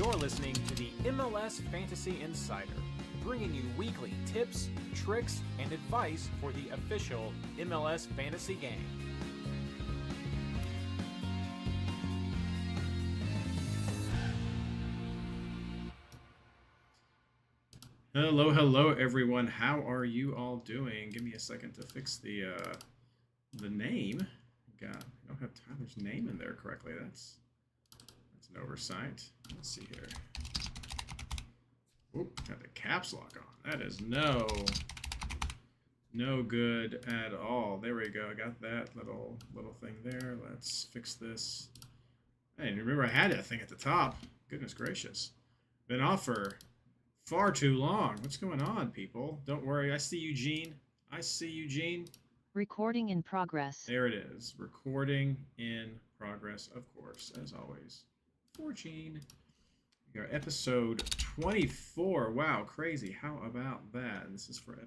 You're listening to the MLS Fantasy Insider, bringing you weekly tips, tricks, and advice for the official MLS fantasy game. Hello, everyone. How are you all doing? Give me a second to fix the name. I don't have Tyler's name in there correctly. That's an oversight. Let's see here. Oop, got the caps lock on. That is no good at all. There we go. I got that little thing there. Let's fix this. I didn't remember I had that thing at the top. Goodness gracious. Been off for far too long. What's going on, people? Don't worry. I see you, Gene. Recording in progress. There it is. Recording in progress, of course, as always. For Gene. We got episode 24. Wow, crazy. How about that? And this is for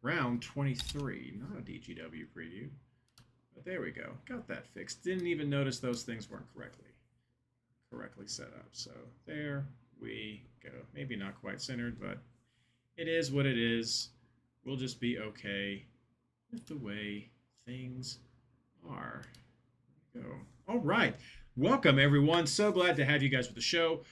round 23. Not a DGW preview. But there we go. Got that fixed. Didn't even notice those things weren't correctly set up. So there we go. Maybe not quite centered, but it is what it is. We'll just be okay with the way things are. There we go. All right. Welcome, everyone. So glad to have you guys with the show.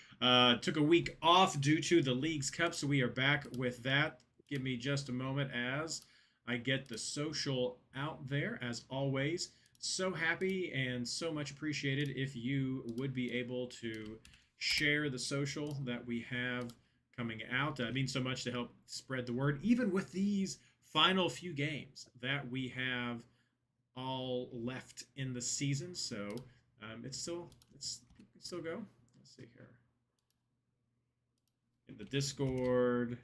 Took a week off due to the Leagues Cup, so we are back with that. Give me just a moment as I get the social out there, as always. So happy and so much appreciated if you would be able to share the social that we have coming out. It means so much to help spread the word, even with these final few games that we have all left in the season. So it can still go. Let's see here. In the Discord.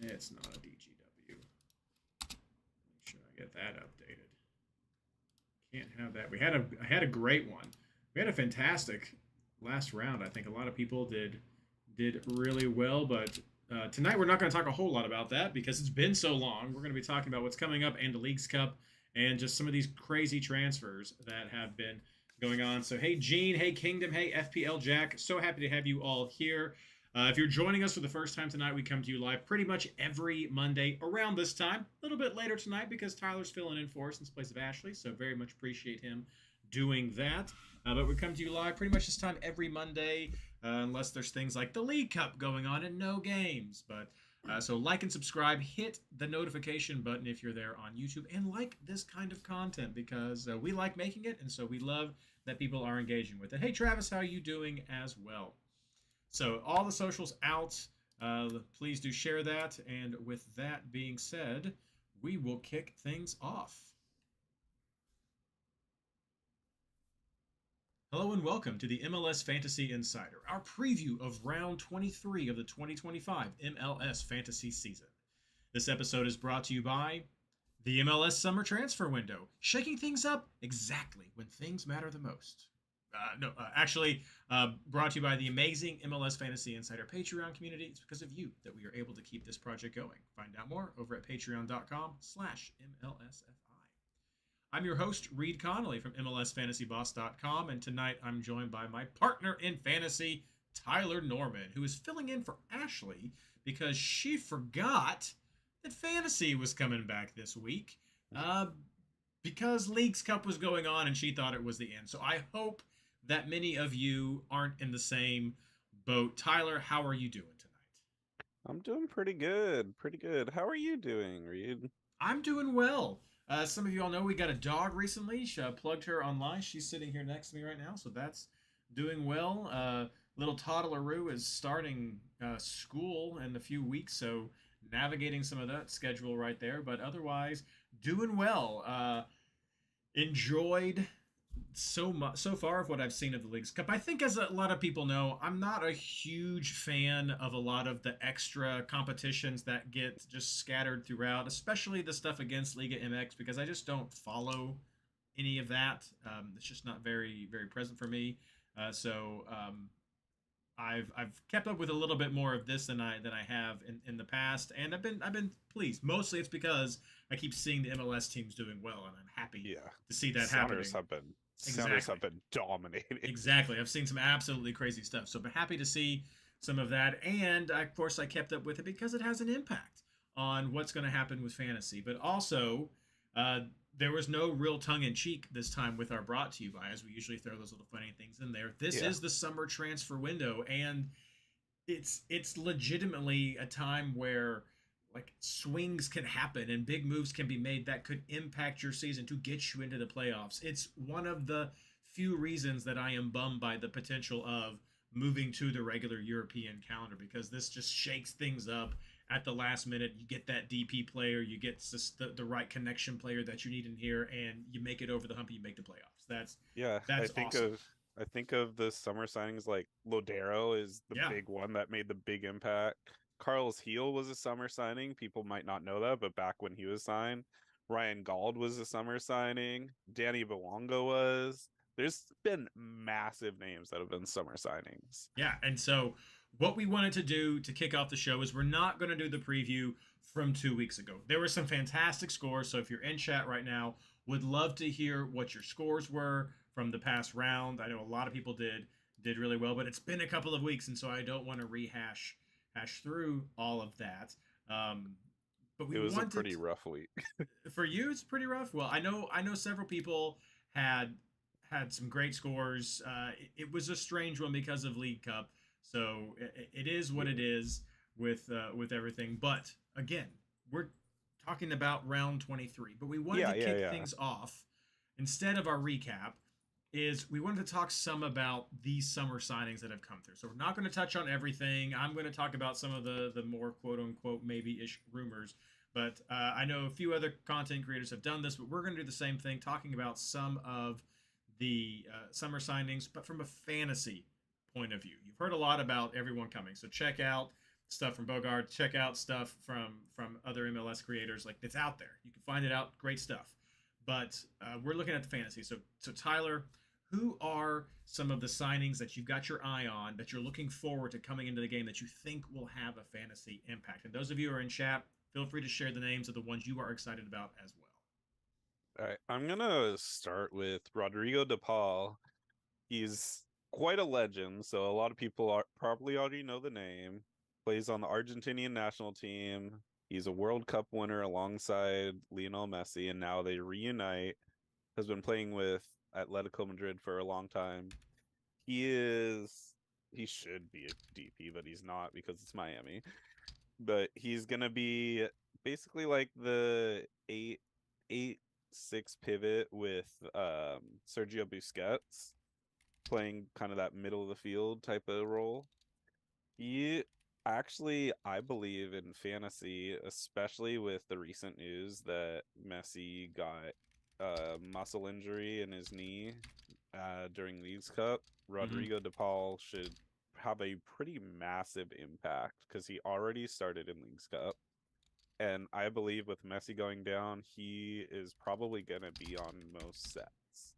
It's not a DGW. Make sure I get that updated. Can't have that. I had a great one. We had a fantastic last round. I think a lot of people did really well, but tonight we're not going to talk a whole lot about that because it's been so long. We're going to be talking about what's coming up and the Leagues Cup and just some of these crazy transfers that have been going on. So hey Gene, hey Kingdom, hey FPL Jack, so happy to have you all here. If you're joining us for the first time tonight, we come to you live pretty much every Monday around this time. A little bit later tonight because Tyler's filling in for us in place of Ashley, so very much appreciate him doing that. But we come to you live pretty much this time every Monday, unless there's things like the League Cup going on and no games. But so like and subscribe, hit the notification button if you're there on YouTube, and like this kind of content because we like making it, and so we love that people are engaging with it. Hey Travis, how are you doing as well? So all the socials out. Please do share that. And with that being said, we will kick things off. Hello and welcome to the MLS Fantasy Insider, our preview of round 23 of the 2025 MLS Fantasy season. This episode is brought to you by the MLS Summer Transfer Window, shaking things up exactly when things matter the most. Brought to you by the amazing MLS Fantasy Insider Patreon community. It's because of you that we are able to keep this project going. Find out more over at patreon.com/MLSFI. I'm your host, Reid Connolly from MLSFantasyBoss.com, and tonight I'm joined by my partner in fantasy, Tyler Norman, who is filling in for Ashley because she forgot that fantasy was coming back this week because Leagues Cup was going on and she thought it was the end. So I hope that many of you aren't in the same boat. Tyler, how are you doing tonight? I'm doing pretty good. How are you doing, Reid? I'm doing well. Some of you all know we got a dog recently. Plugged her online. She's sitting here next to me right now, so that's doing well. Little toddleroo is starting school in a few weeks, so navigating some of that schedule right there. But otherwise, doing well. Enjoyed so far of what I've seen of the Leagues Cup. I think, as a lot of people know, I'm not a huge fan of a lot of the extra competitions that get just scattered throughout, especially the stuff against Liga MX, because I just don't follow any of that. It's just not very, very present for me. So I've kept up with a little bit more of this than I have in the past, and I've been pleased. Mostly it's because I keep seeing the MLS teams doing well, and I'm happy Yeah. to see that Sounders happening. have been Sounders Exactly. have been dominating. Exactly. I've seen some absolutely crazy stuff. So I've been happy to see some of that. And of course, I kept up with it because it has an impact on what's going to happen with fantasy. But also, uh, there was no real tongue in cheek this time with our brought to you by, as we usually throw those little funny things in there. This Yeah. is the summer transfer window, and it's legitimately a time where like swings can happen and big moves can be made that could impact your season to get you into the playoffs. It's one of the few reasons that I am bummed by the potential of moving to the regular European calendar, because this just shakes things up at the last minute. You get that DP player, you get the right connection player that you need in here, and you make it over the hump and you make the playoffs. Yeah, That's awesome. I think of the summer signings like Lodero is the Yeah. big one that made the big impact. Carlos Heel was a summer signing. People might not know that, but back when he was signed, Ryan Gauld was a summer signing. Danny Bawonga was. There's been massive names that have been summer signings. Yeah, and so what we wanted to do to kick off the show is we're not going to do the preview from 2 weeks ago. There were some fantastic scores, so if you're in chat right now, would love to hear what your scores were from the past round. I know a lot of people did really well, but it's been a couple of weeks, and so I don't want to hash through all of that. Um, but we It was a wanted pretty rough week. for you. It's pretty rough. Well, I know several people had had some great scores. It was a strange one because of League Cup, so it is what it is with everything. But again, we're talking about round 23. But we wanted Yeah, to yeah, kick yeah. things off instead of our recap. Is we wanted to talk some about these summer signings that have come through. So we're not going to touch on everything. I'm going to talk about some of the more quote unquote maybe ish rumors. But I know a few other content creators have done this, but we're going to do the same thing, talking about some of the summer signings, but from a fantasy point of view. You've heard a lot about everyone coming, so check out stuff from Bogart, check out stuff from other MLS creators. Like, it's out there. You can find it out. Great stuff. But we're looking at the fantasy. So Tyler, who are some of the signings that you've got your eye on that you're looking forward to coming into the game that you think will have a fantasy impact? And those of you who are in chat, feel free to share the names of the ones you are excited about as well. All right, I'm gonna start with Rodrigo De Paul. He's quite a legend, so a lot of people are probably already know the name. Plays on the Argentinian national team. He's a World Cup winner alongside Lionel Messi, and now they reunite. Has been playing with Atletico Madrid for a long time. He should be a DP, but he's not because it's Miami. But he's gonna be basically like the 8-6 pivot with Sergio Busquets, playing kind of that middle of the field type of role. He actually, I believe in fantasy, especially with the recent news that Messi got a muscle injury in his knee during Leagues Cup. Mm-hmm. Rodrigo De Paul should have a pretty massive impact because he already started in Leagues Cup. And I believe with Messi going down, he is probably going to be on most sets.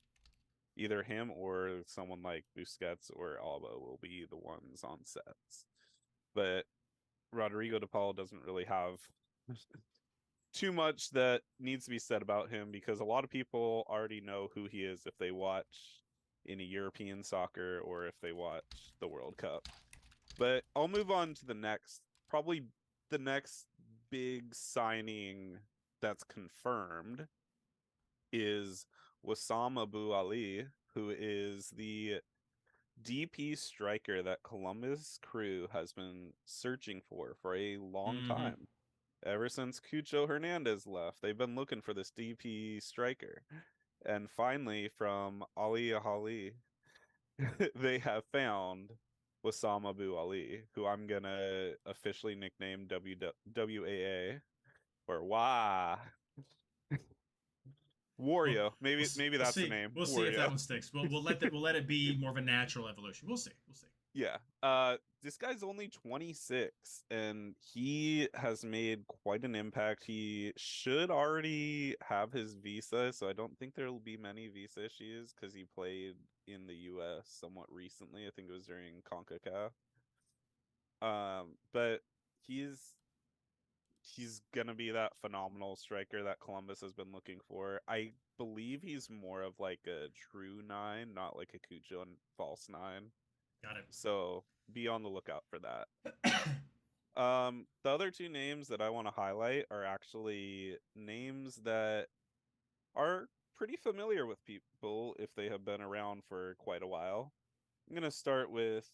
Either him or someone like Busquets or Alba will be the ones on sets. But Rodrigo De Paul doesn't really have too much that needs to be said about him because a lot of people already know who he is if they watch any European soccer or if they watch the World Cup. But I'll move on to probably the next big signing that's confirmed is Wissam Abu Ali, who is the DP striker that Columbus Crew has been searching for a long Mm-hmm. time. Ever since Cucho Hernandez left, they've been looking for this DP striker. And finally, from Ali Ahali, they have found Wissam Abu Ali, who I'm gonna officially nickname WAA or Wah Wario. Maybe We'll that's the see. name. We'll see if that Wario. one sticks. We'll let it be more of a natural evolution. We'll see. We'll see. Yeah. This guy's only 26 and he has made quite an impact. He should already have his visa, so I don't think there'll be many visa issues because he played in the US somewhat recently. I think it was during CONCACAF. But he's he's gonna be that phenomenal striker that Columbus has been looking for. I believe he's more of like a true nine, not like a Cujo and false nine. Got So be on the lookout for that. it. The other two names that I want to highlight are actually names that are pretty familiar with people if they have been around for quite a while. I'm going to start with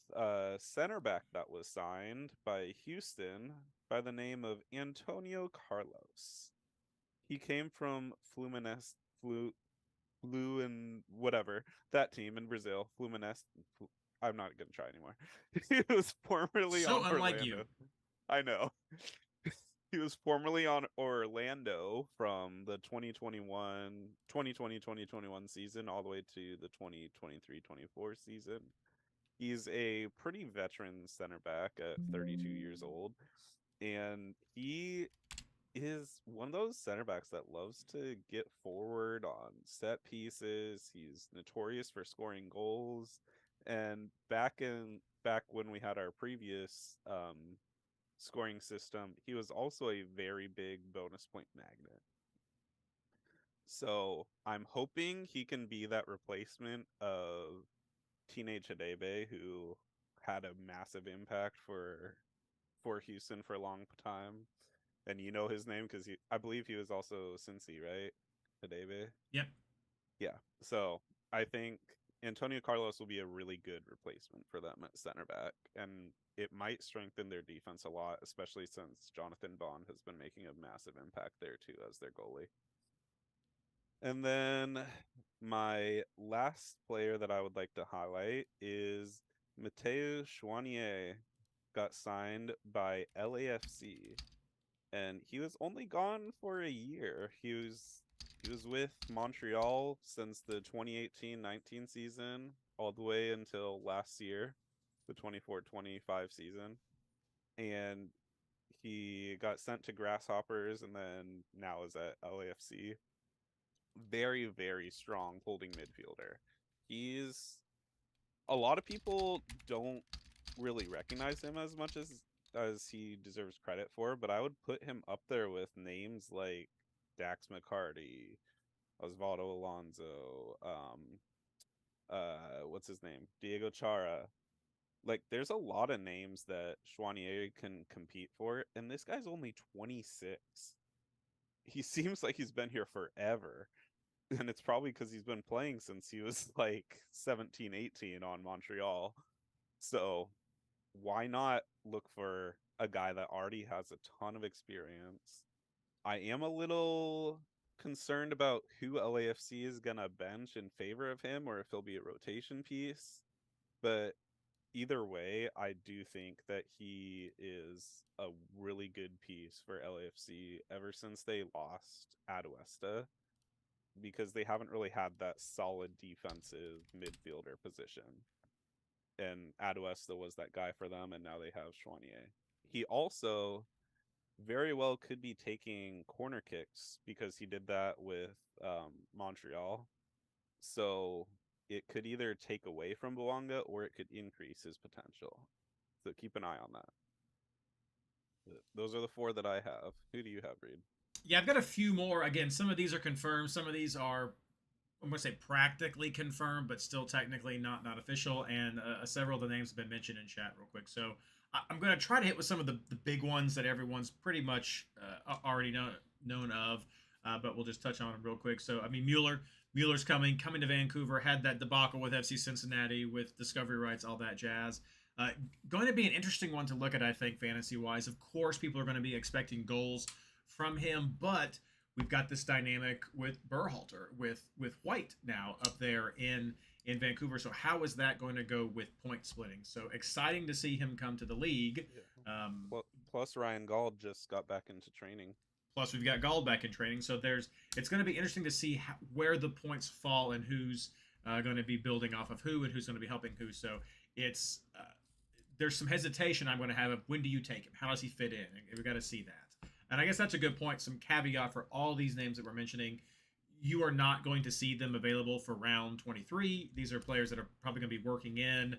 center back that was signed by Houston by the name of Antonio Carlos. He came from Fluminense, Flu and whatever, that team in Brazil, Fluminense. I'm not going to try anymore. He was formerly So on unlike you. Orlando. I know. He was formerly on Orlando from the 2020-2021 season all the way to the 2023-24 season. He's a pretty veteran center back at 32 years old, and he is one of those center backs that loves to get forward on set pieces. He's notorious for scoring goals, and back when we had our previous scoring system, he was also a very big bonus point magnet. So I'm hoping he can be that replacement of Teenage Hadebe, who had a massive impact for Houston for a long time. And you know his name because I believe he was also Cincy, right? Hadebe. Yep. Yeah. So I think Antonio Carlos will be a really good replacement for them at center back, and it might strengthen their defense a lot, especially since Jonathan Bond has been making a massive impact there too as their goalie. And then my last player that I would like to highlight is Mateo Chouanier, got signed by LAFC, and he was only gone for a year. He was with Montreal since the 2018-19 season all the way until last year, the 24-25 season. And he got sent to Grasshoppers and then now is at LAFC. Very, very strong holding midfielder. He's a lot of people don't really recognize him as much as he deserves credit for, but I would put him up there with names like Dax McCarty, Osvaldo Alonso, what's his name? Diego Chara. Like, there's a lot of names that Chouanier can compete for, and this guy's only 26. He seems like he's been here forever, and it's probably because he's been playing since he was like 17, 18 on Montreal. So why not look for a guy that already has a ton of experience? I am a little concerned about who LAFC is going to bench in favor of him or if he'll be a rotation piece. But either way, I do think that he is a really good piece for LAFC ever since they lost Aduesta, because they haven't really had that solid defensive midfielder position. And Aduesta was that guy for them, and now they have Chouanier. He also very well could be taking corner kicks because he did that with Montreal. So it could either take away from Bouanga or it could increase his potential. So keep an eye on that. Those are the four that I have. Who do you have, Reid? Yeah, I've got a few more. Again, some of these are confirmed. Some of these are, I'm going to say, practically confirmed, but still technically not official. And several of the names have been mentioned in chat real quick. So I'm going to try to hit with some of the big ones that everyone's pretty much already known of, but we'll just touch on them real quick. So, I mean, Mueller's coming to Vancouver, had that debacle with FC Cincinnati with discovery rights, all that jazz. Going to be an interesting one to look at, I think, fantasy-wise. Of course, people are going to be expecting goals from him, but we've got this dynamic with Berhalter, with White now up there in Vancouver. So how is that going to go with point splitting? So exciting to see him come to the league. Plus Ryan Gauld just got back into training. Plus we've got Gauld back in training. So it's going to be interesting to see where the points fall and who's going to be building off of who and who's going to be helping who. So it's there's some hesitation I'm going to have of when do you take him? How does he fit in? We've got to see that. And I guess that's a good point. Some caveat for all these names that we're mentioning. You are not going to see them available for round 23. These are players that are probably going to be working in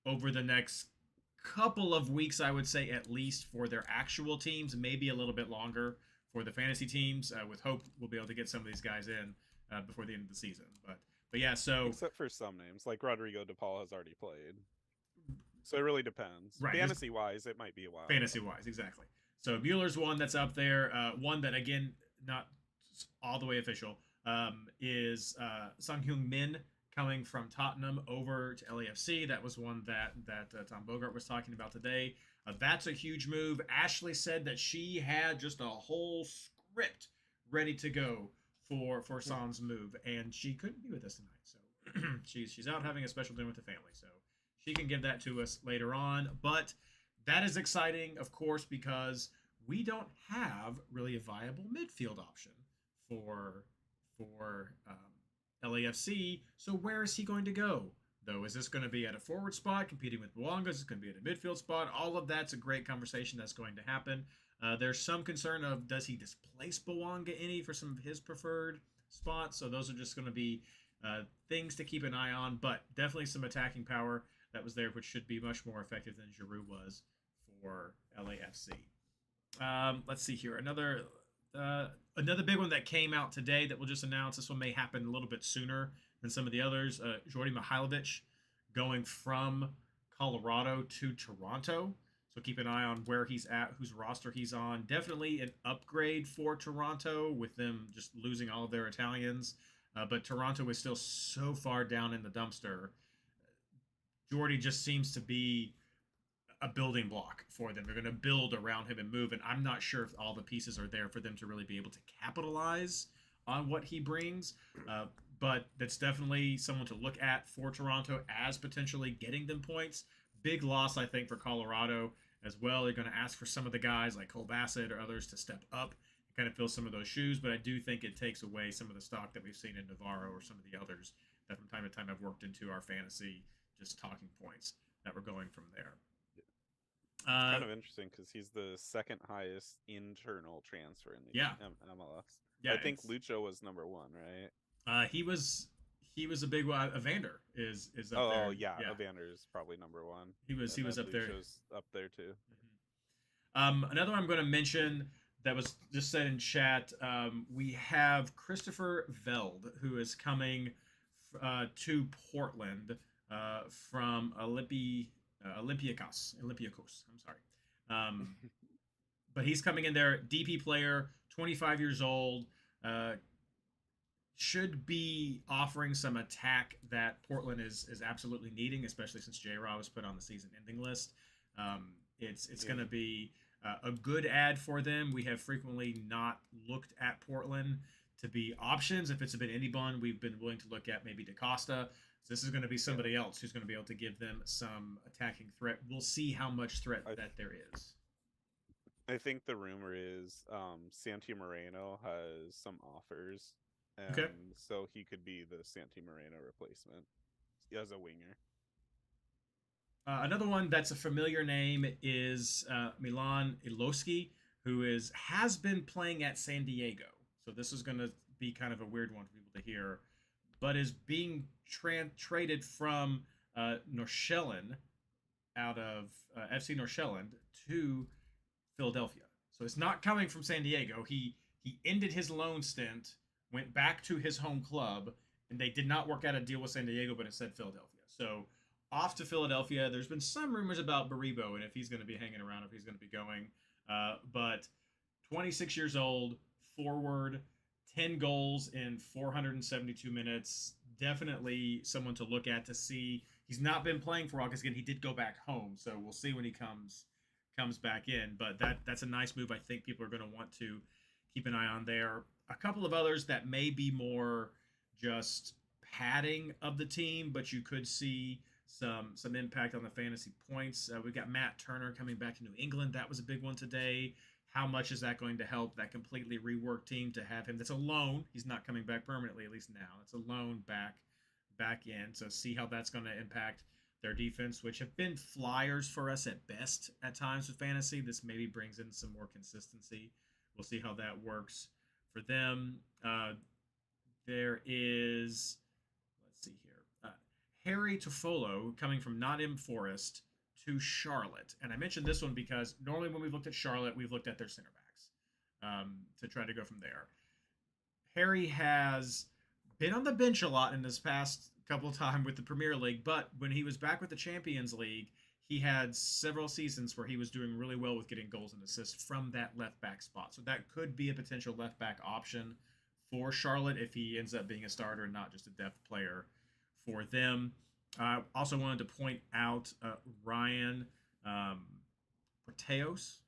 over the next couple of weeks, I would say, at least for their actual teams, maybe a little bit longer for the fantasy teams. With hope, we'll be able to get some of these guys in before the end of the season. But yeah, so Except for some names, like Rodrigo De Paul has already played. So it really depends. Right, Fantasy wise, it might be a while. fantasy wise, exactly. So Mueller's one that's up there. One that again, not all the way official, is Sung Hyung Min coming from Tottenham over to LAFC. That was one that Tom Bogart was talking about today. That's a huge move. Ashley said that she had just a whole script ready to go for Son's move, and she couldn't be with us tonight. So she's out having a special dinner with the family. So she can give that to us later on. But that is exciting, of course, because we don't have really a viable midfield option for LAFC. So where is he going to go? Though, is this going to be at a forward spot competing with Bouanga? Is it going to be at a midfield spot? All of that's a great conversation that's going to happen. There's some concern of does he displace Bouanga any for some of his preferred spots? So those are just going to be things to keep an eye on. But definitely some attacking power that was there, which should be much more effective than Giroud was for LAFC. Let's see here. Another big one that came out today that we'll just announce. This one may happen a little bit sooner than some of the others. Jordi Mihailovic going from Colorado to Toronto. So keep an eye on where he's at, whose roster he's on. Definitely an upgrade for Toronto with them just losing all of their Italians. But Toronto is still so far down in the dumpster. Jordi just seems to be a building block for them. They're going to build around him and move, and I'm not sure if all the pieces are there for them to really be able to capitalize on what he brings. But that's definitely someone to look at for Toronto as potentially getting them points. Big loss, I think, for Colorado as well. They're going to ask for some of the guys like Cole Bassett or others to step up and kind of fill some of those shoes, but I do think it takes away some of the stock that we've seen in Navarro or some of the others that from time to time have worked into our fantasy just talking points that were going from there. It's kind of interesting because he's the second highest internal transfer in the MLS. Yeah, I think Lucho was number one, right? He was a big one. Evander is up there. Oh yeah, Evander is probably number one. He was up there. Lucho's up there too. Another one I'm going to mention that was just said in chat. We have Christopher Veld, who is coming to Portland from Olympiacos. I'm sorry. But he's coming in there, DP player, 25 years old, should be offering some attack that Portland is absolutely needing, especially since J-Raw was put on the season-ending list. It's going to be a good ad for them. We have frequently not looked at Portland to be options. If it's been anyone, we've been willing to look at maybe DaCosta. So this is going to be somebody else who's going to be able to give them some attacking threat. We'll see how much threat that there is. I think the rumor is Santi Moreno has some offers, and so he could be the Santi Moreno replacement as a winger. Another one that's a familiar name is Milan Iloski, who has been playing at San Diego. So this is going to be kind of a weird one for people to hear, but is being traded from Nordsjælland out of FC Nordsjælland to Philadelphia. So it's not coming from San Diego. He ended his loan stint, went back to his home club, and they did not work out a deal with San Diego, but instead Philadelphia. So off to Philadelphia. There's been some rumors about Baribo and if he's going to be hanging around, if he's going to be going. But 26 years old, forward, 10 goals in 472 minutes. Definitely someone to look at to see. He's not been playing for a while because, again, he did go back home. So we'll see when he comes back in. But that's a nice move. I think people are going to want to keep an eye on there. A couple of others that may be more just padding of the team, but you could see some impact on the fantasy points. We've got Matt Turner coming back to New England. That was a big one today. How much is that going to help that completely reworked team to have him? That's a loan. He's not coming back permanently, at least now. It's a loan back in. So see how that's going to impact their defense, which have been flyers for us at best at times with fantasy. This maybe brings in some more consistency. We'll see how that works for them. There is, let's see here, Harry Toffolo coming from Nottingham Forest to Charlotte. And I mentioned this one because normally when we've looked at Charlotte, we've looked at their center backs to try to go from there. Harry has been on the bench a lot in this past couple of times with the Premier League, but when he was back with the Champions League, he had several seasons where he was doing really well with getting goals and assists from that left back spot. So that could be a potential left back option for Charlotte if he ends up being a starter and not just a depth player for them. I also wanted to point out Ryan Proteos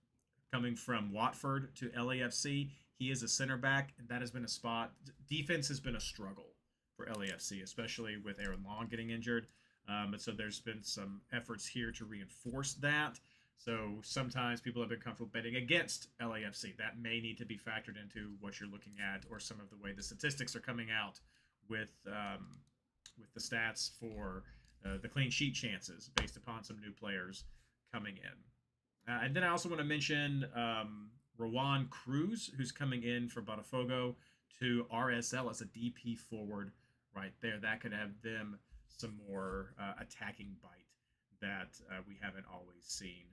coming from Watford to LAFC. He is a center back, and that has been a spot. Defense has been a struggle for LAFC, especially with Aaron Long getting injured. And so there's been some efforts here to reinforce that. So sometimes people have been comfortable betting against LAFC. That may need to be factored into what you're looking at, or some of the way the statistics are coming out with the stats for the clean sheet chances based upon some new players coming in. And then I also want to mention Rowan Cruz, who's coming in for Botafogo to RSL as a DP forward right there. That could have them some more attacking bite that we haven't always seen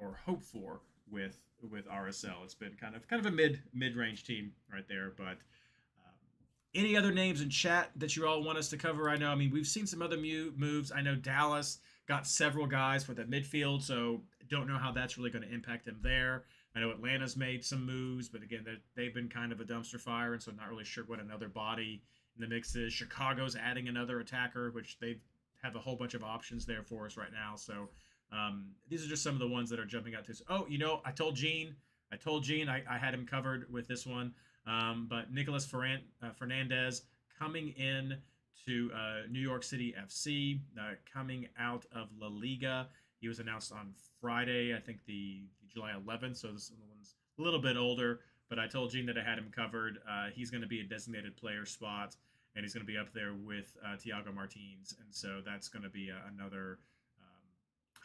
or hoped for with RSL. It's been kind of a mid-range team right there. But any other names in chat that you all want us to cover? I know, I mean, we've seen some other moves. I know Dallas got several guys for the midfield, so don't know how that's really going to impact them there. I know Atlanta's made some moves, but again, they've been kind of a dumpster fire, and so not really sure what another body in the mix is. Chicago's adding another attacker, which they have a whole bunch of options there for us right now. So these are just some of the ones that are jumping out to us. Oh, I told Gene I had him covered with this one. But Nicolas Fernandez coming in to New York City FC, coming out of La Liga. He was announced on Friday, I think the July 11th, so this one's a little bit older, but I told Gene that I had him covered. He's going to be a designated player spot, and he's going to be up there with Thiago Martins, and so that's going to be another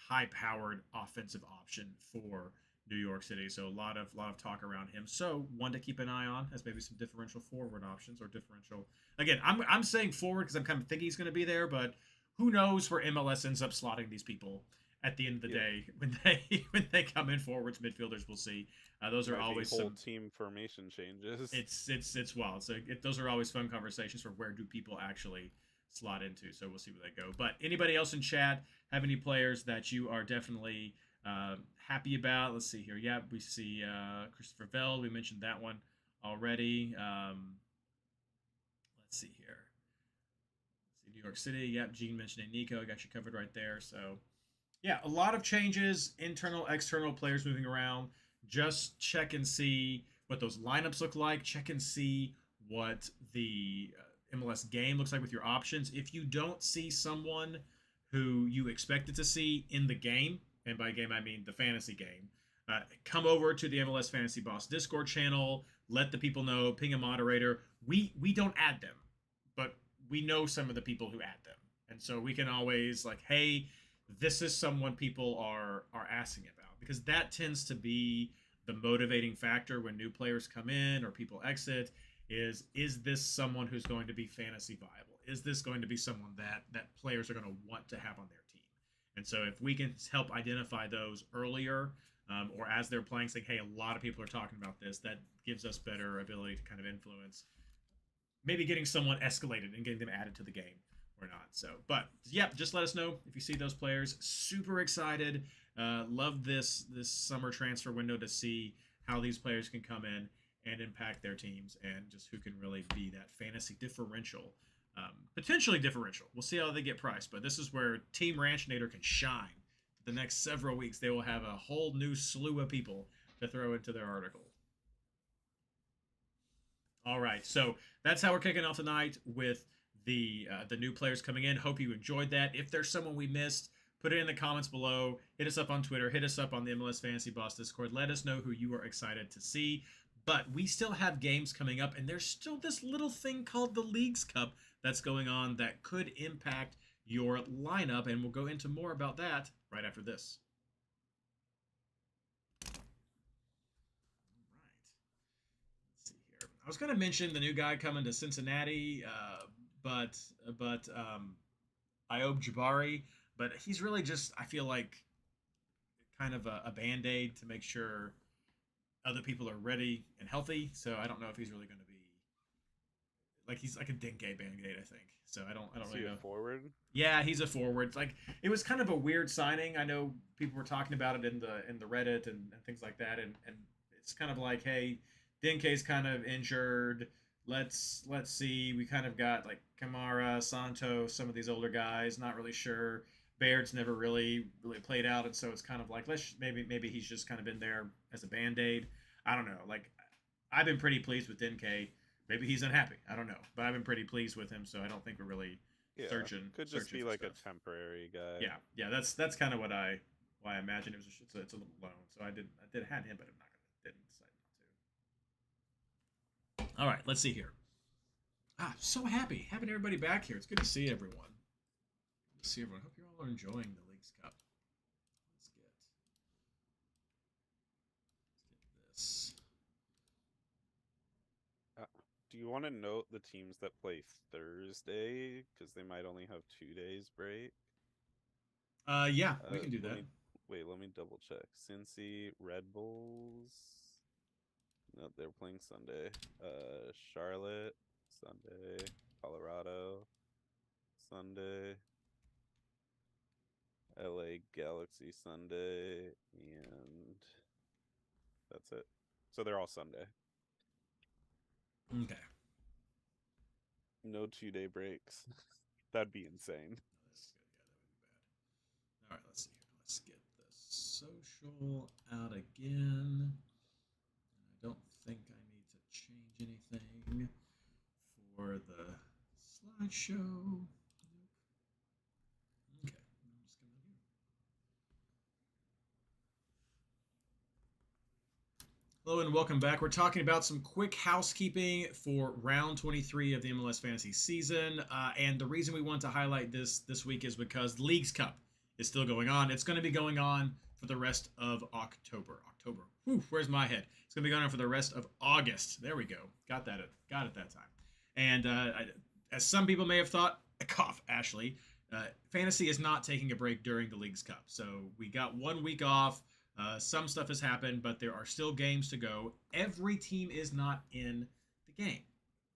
high-powered offensive option for New York City. So a lot of talk around him. So one to keep an eye on as maybe some differential forward options or differential. Again, I'm saying forward because I'm kind of thinking he's going to be there, but who knows where MLS ends up slotting these people at the end of the day when they come in forwards, midfielders. We'll see. Those are always whole some team formation changes. It's wild. So those are always fun conversations for where do people actually slot into. So we'll see where they go. But anybody else in chat have any players that you are definitely happy about? Let's see here. Yeah, we see Christopher Veld. We mentioned that one already. Let's see here. Let's see, New York City. Yep, Gene mentioned Nico. I got you covered right there. So, yeah, a lot of changes, internal, external players moving around. Just check and see what those lineups look like. Check and see what the MLS game looks like with your options. If you don't see someone who you expected to see in the game, and by game I mean the fantasy game, come over to the MLS Fantasy Boss Discord channel. Let the people know. Ping a moderator. We don't add them, but we know some of the people who add them, and so we can always hey, this is someone people are asking about, because that tends to be the motivating factor when new players come in or people exit. Is this someone who's going to be fantasy viable? Is this going to be someone that players are going to want to have on their team? And so if we can help identify those earlier, or as they're playing, saying, hey, a lot of people are talking about this, that gives us better ability to kind of influence maybe getting someone escalated and getting them added to the game or not. So, but yeah, just let us know if you see those players. Super excited. Love this summer transfer window to see how these players can come in and impact their teams, and just who can really be that fantasy differential. Potentially differential. We'll see how they get priced, but this is where Team Ranchinator can shine. The next several weeks, they will have a whole new slew of people to throw into their article. All right, so that's how we're kicking off tonight with the new players coming in. Hope you enjoyed that. If there's someone we missed, put it in the comments below. Hit us up on Twitter. Hit us up on the MLS Fantasy Boss Discord. Let us know who you are excited to see. But we still have games coming up, and there's still this little thing called the Leagues Cup that's going on that could impact your lineup, and we'll go into more about that right after this. All right. Let's see here. I was going to mention the new guy coming to Cincinnati, but Ayoub Jabari, but he's really just, I feel like, kind of a band-aid to make sure other people are ready and healthy. So I don't know if he's really going to be like he's like a Dinke band-aid, I think. So I don't Is really he a know. forward? Yeah, he's a forward. Like it was kind of a weird signing. I know people were talking about it in the Reddit and things like that, and it's kind of like, hey, Dinke's kind of injured. Let's see. We kind of got like Kamara, Santos, some of these older guys. Not really sure. Baird's never really played out, and so it's kind of like maybe he's just kind of in there as a band aid. I don't know. Like I've been pretty pleased with Dinke. Maybe he's unhappy. I don't know, but I've been pretty pleased with him. So I don't think we're really Yeah, searching. could just searching be for like stuff. a temporary guy. Yeah. That's kind of why I imagine it was. It's a little loan. So I did had him, but I'm not gonna didn't decide not to. All right, let's see here. So happy having everybody back here. It's good to see everyone. Good to see everyone. Hope you're all enjoying the Leagues Cup. Let's get this. Do you want to note the teams that play Thursday? Because they might only have 2 days break. Yeah, we can do that. Let me double check. Cincy, Red Bulls. No, they're playing Sunday. Charlotte, Sunday. Colorado, Sunday. LA Galaxy, Sunday. And that's it. So they're all Sunday. Okay. No 2-day breaks. That'd be insane. All right, let's see here. Let's get the social out again. I don't think I need to change anything for the slideshow. Nope. Okay, I'm just gonna do. Hello and welcome back. We're talking about some quick housekeeping for round 23 of the MLS Fantasy season. And the reason we want to highlight this week is because the Leagues Cup is still going on. It's going to be going on for the rest of October. Whew, where's my head? It's going to be going on for the rest of August. There we go. Got it that time. And as some people may have thought, cough, Ashley, fantasy is not taking a break during the Leagues Cup. So we got 1 week off. Some stuff has happened, but there are still games to go. Every team is not in the game.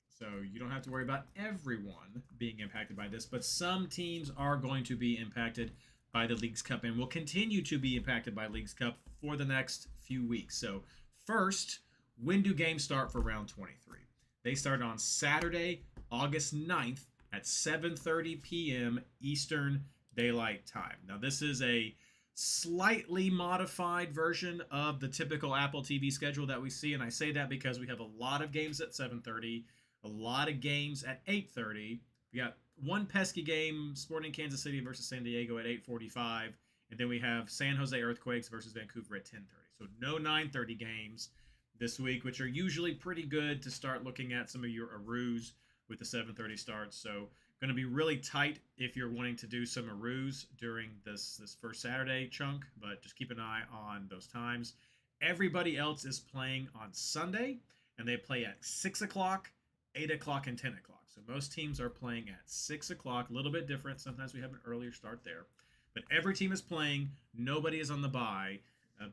So you don't have to worry about everyone being impacted by this, but some teams are going to be impacted by the Leagues Cup and will continue to be impacted by Leagues Cup for the next few weeks. So first, when do games start for round 23? They start on Saturday, August 9th at 7:30 p.m. Eastern Daylight Time. Now this is a slightly modified version of the typical Apple TV schedule that we see, and I say that because we have a lot of games at 7:30, a lot of games at 8:30. We got one pesky game, Sporting Kansas City versus San Diego at 8:45, and then we have San Jose Earthquakes versus Vancouver at 10:30. So no 9:30 games this week, which are usually pretty good to start looking at some of your Aroos with the 7:30 starts. So going to be really tight if you're wanting to do some Aroos during this first Saturday chunk, but just keep an eye on those times. Everybody else is playing on Sunday, and they play at 6 o'clock, 8 o'clock, and 10 o'clock. So most teams are playing at 6 o'clock, a little bit different. Sometimes we have an earlier start there. But every team is playing. Nobody is on the bye,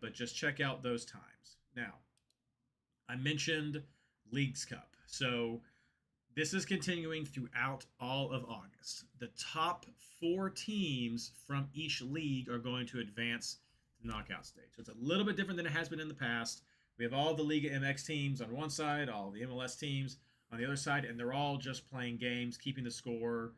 but just check out those times. Now, I mentioned Leagues Cup. So this is continuing throughout all of August. The top 4 teams from each league are going to advance to the knockout stage. So it's a little bit different than it has been in the past. We have all the Liga MX teams on one side, all the MLS teams on the other side, and they're all just playing games, keeping the score,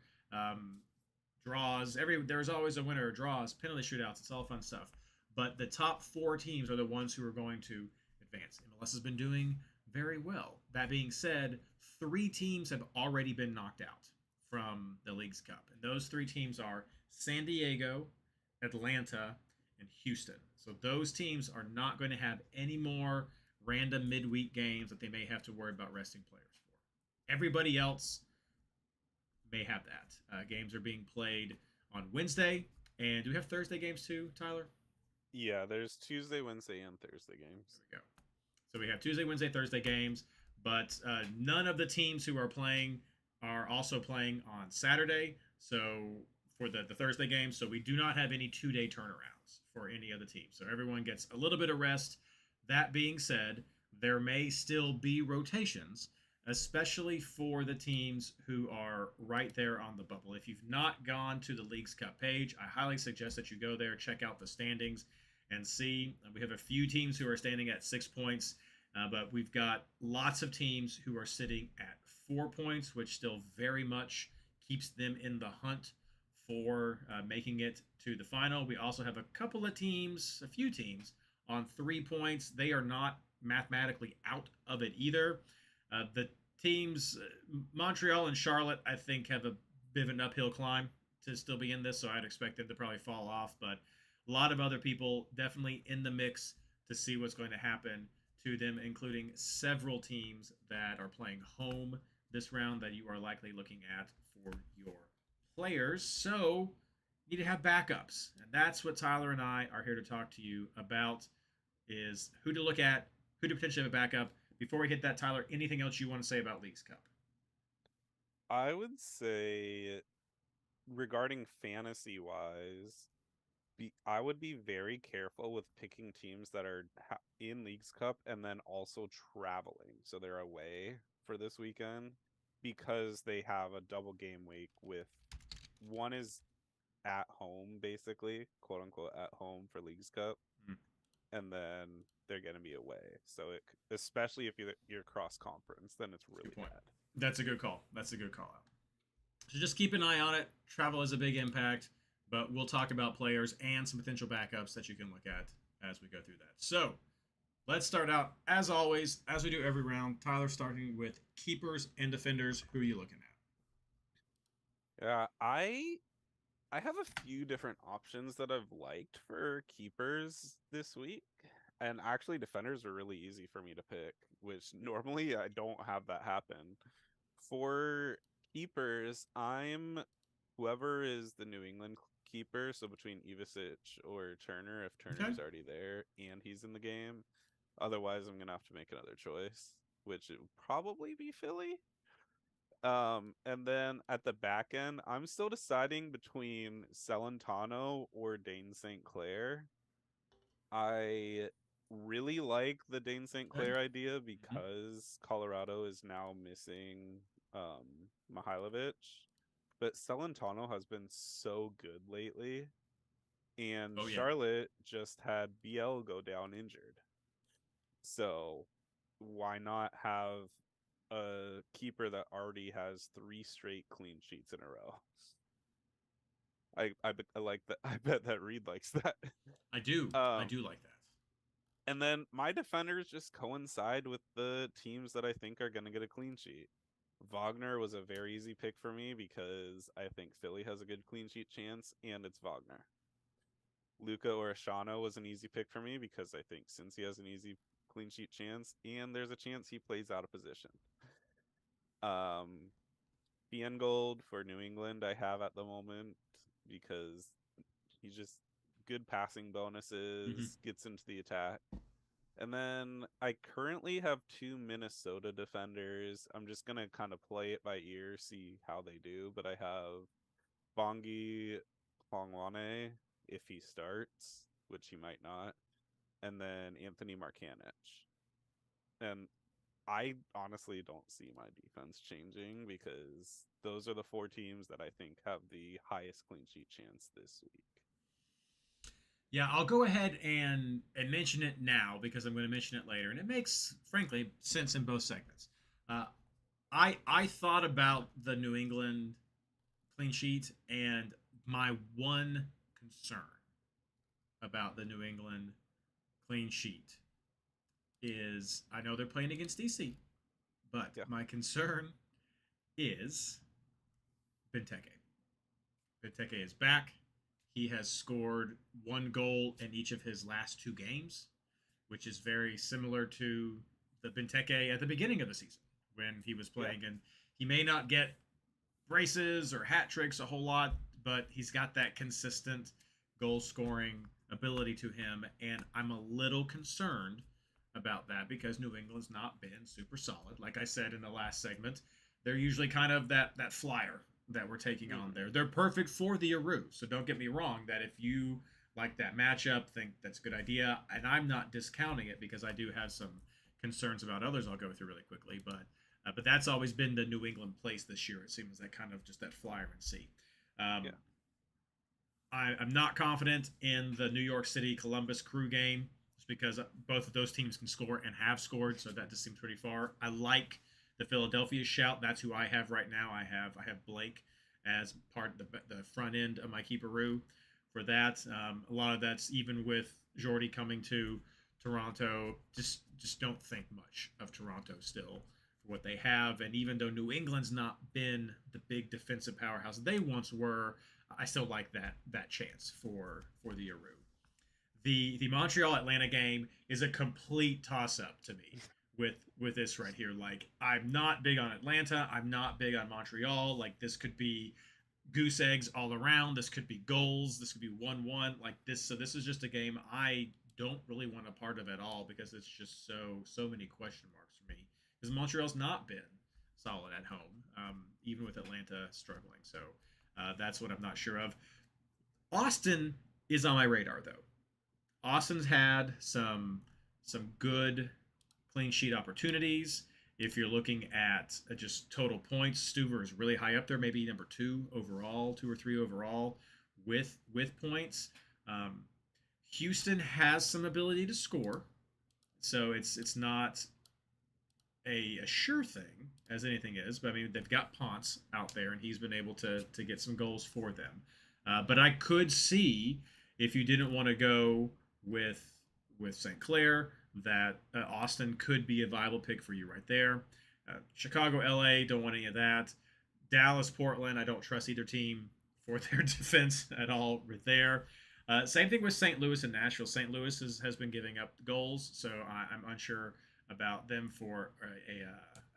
draws. There's always a winner or draws, penalty shootouts. It's all fun stuff. But the top 4 teams are the ones who are going to advance. MLS has been doing very well. That being said, 3 teams have already been knocked out from the Leagues Cup. And those 3 teams are San Diego, Atlanta, and Houston. So those teams are not going to have any more random midweek games that they may have to worry about resting players for. Everybody else may have that. Games are being played on Wednesday. And do we have Thursday games too, Tyler? Yeah, there's Tuesday, Wednesday, and Thursday games. There we go. So we have Tuesday, Wednesday, Thursday games. But none of the teams who are playing are also playing on Saturday. So for the Thursday game. So we do not have any 2-day turnarounds for any of the teams. So everyone gets a little bit of rest. That being said, there may still be rotations, especially for the teams who are right there on the bubble. If you've not gone to the Leagues Cup page, I highly suggest that you go there, check out the standings, and see. We have a few teams who are standing at 6 points, but we've got lots of teams who are sitting at 4 points, which still very much keeps them in the hunt for making it to the final. We also have a couple of teams, a few teams, on 3 points. They are not mathematically out of it either. The teams, Montreal and Charlotte, I think, have a bit of an uphill climb to still be in this, so I'd expect them to probably fall off. But a lot of other people definitely in the mix to see what's going to happen to them, including several teams that are playing home this round that you are likely looking at for your players. So you need to have backups, and that's what Tyler and I are here to talk to you about, is who to look at, who to potentially have a backup. Before we hit that, Tyler, anything else you want to say about Leagues Cup? I would say, regarding fantasy wise, I would be very careful with picking teams that are in Leagues Cup and then also traveling. So they're away for this weekend because they have a double game week with one is at home, basically, quote unquote, at home for Leagues Cup. Mm. And then they're going to be away. So especially if you're cross conference, then it's really bad. That's a good call. That's a good call out. So just keep an eye on it. Travel is a big impact, but we'll talk about players and some potential backups that you can look at as we go through that. So let's start out, as always, as we do every round. Tyler, starting with keepers and defenders. Who are you looking at? Yeah, I have a few different options that I've liked for keepers this week. And actually, defenders are really easy for me to pick, which normally I don't have that happen. For keepers, I'm whoever is the New England keeper. So between Ivicic or Turner, if Turner's already there and he's in the game. Otherwise, I'm going to have to make another choice, which it would probably be Philly. And then at the back end, I'm still deciding between Celentano or Dane St. Clair. I really like the Dane St. Clair idea because Colorado is now missing Mihailovic, but Celentano has been so good lately, and Charlotte just had BL go down injured. So why not have a keeper that already has 3 straight clean sheets in a row? I like that. I bet that Reid likes that. I do. I do like that. And then my defenders just coincide with the teams that I think are going to get a clean sheet. Wagner was a very easy pick for me because I think Philly has a good clean sheet chance, and it's Wagner. Luca Orishano was an easy pick for me because I think since he has an easy clean sheet chance, and there's a chance he plays out of position. Biengold for New England I have at the moment because he's just good passing bonuses, gets into the attack. And then I currently have 2 Minnesota defenders. I'm just going to kind of play it by ear, see how they do. But I have Bongi Hongwane if he starts, which he might not. And then Anthony Markanich. And I honestly don't see my defense changing because those are the 4 teams that I think have the highest clean sheet chance this week. Yeah, I'll go ahead and mention it now because I'm going to mention it later, and it makes, frankly, sense in both segments. I thought about the New England clean sheet, and my one concern about the New England clean sheet is I know they're playing against DC, but my concern is Benteke. Benteke is back. He has scored 1 goal in each of his last 2 games, which is very similar to the Benteke at the beginning of the season when he was playing. And he may not get braces or hat tricks a whole lot, but he's got that consistent goal-scoring ability to him. And I'm a little concerned about that because New England's not been super solid. Like I said in the last segment, they're usually kind of that flyer, that we're taking on there. They're perfect for the Aru. So don't get me wrong that if you like that matchup, think that's a good idea. And I'm not discounting it because I do have some concerns about others I'll go through really quickly. But that's always been the New England place this year. It seems that kind of just that flyer and see. Yeah. I'm not confident in the New York City Columbus Crew game just because both of those teams can score and have scored, so that just seems pretty far. I like the Philadelphia shout. That's who I have right now. I have Blake as part of the front end of my keeperoo for that. A lot of that's even with Jordy coming to Toronto. Just don't think much of Toronto still for what they have. And even though New England's not been the big defensive powerhouse they once were, I still like that chance for the Aru. The Montreal Atlanta game is a complete toss up to me with this right here. Like, I'm not big on Atlanta. I'm not big on Montreal. Like, this could be goose eggs all around. This could be goals. This could be 1-1 like this. So this is just a game I don't really want a part of at all because it's just so many question marks for me. Because Montreal's not been solid at home, even with Atlanta struggling. So that's what I'm not sure of. Austin is on my radar, though. Austin's had some good clean sheet opportunities. If you're looking at just total points, Stuver is really high up there, maybe number 2 overall, 2 or 3 overall with points. Houston has some ability to score, so it's not a sure thing as anything is, but I mean they've got Ponce out there and he's been able to get some goals for them. But I could see if you didn't want to go with St. Clair that Austin could be a viable pick for you right there. Chicago, LA, don't want any of that. Dallas, Portland, I don't trust either team for their defense at all right there. Same thing with St. Louis and Nashville. St. Louis has been giving up goals, so I'm unsure about them for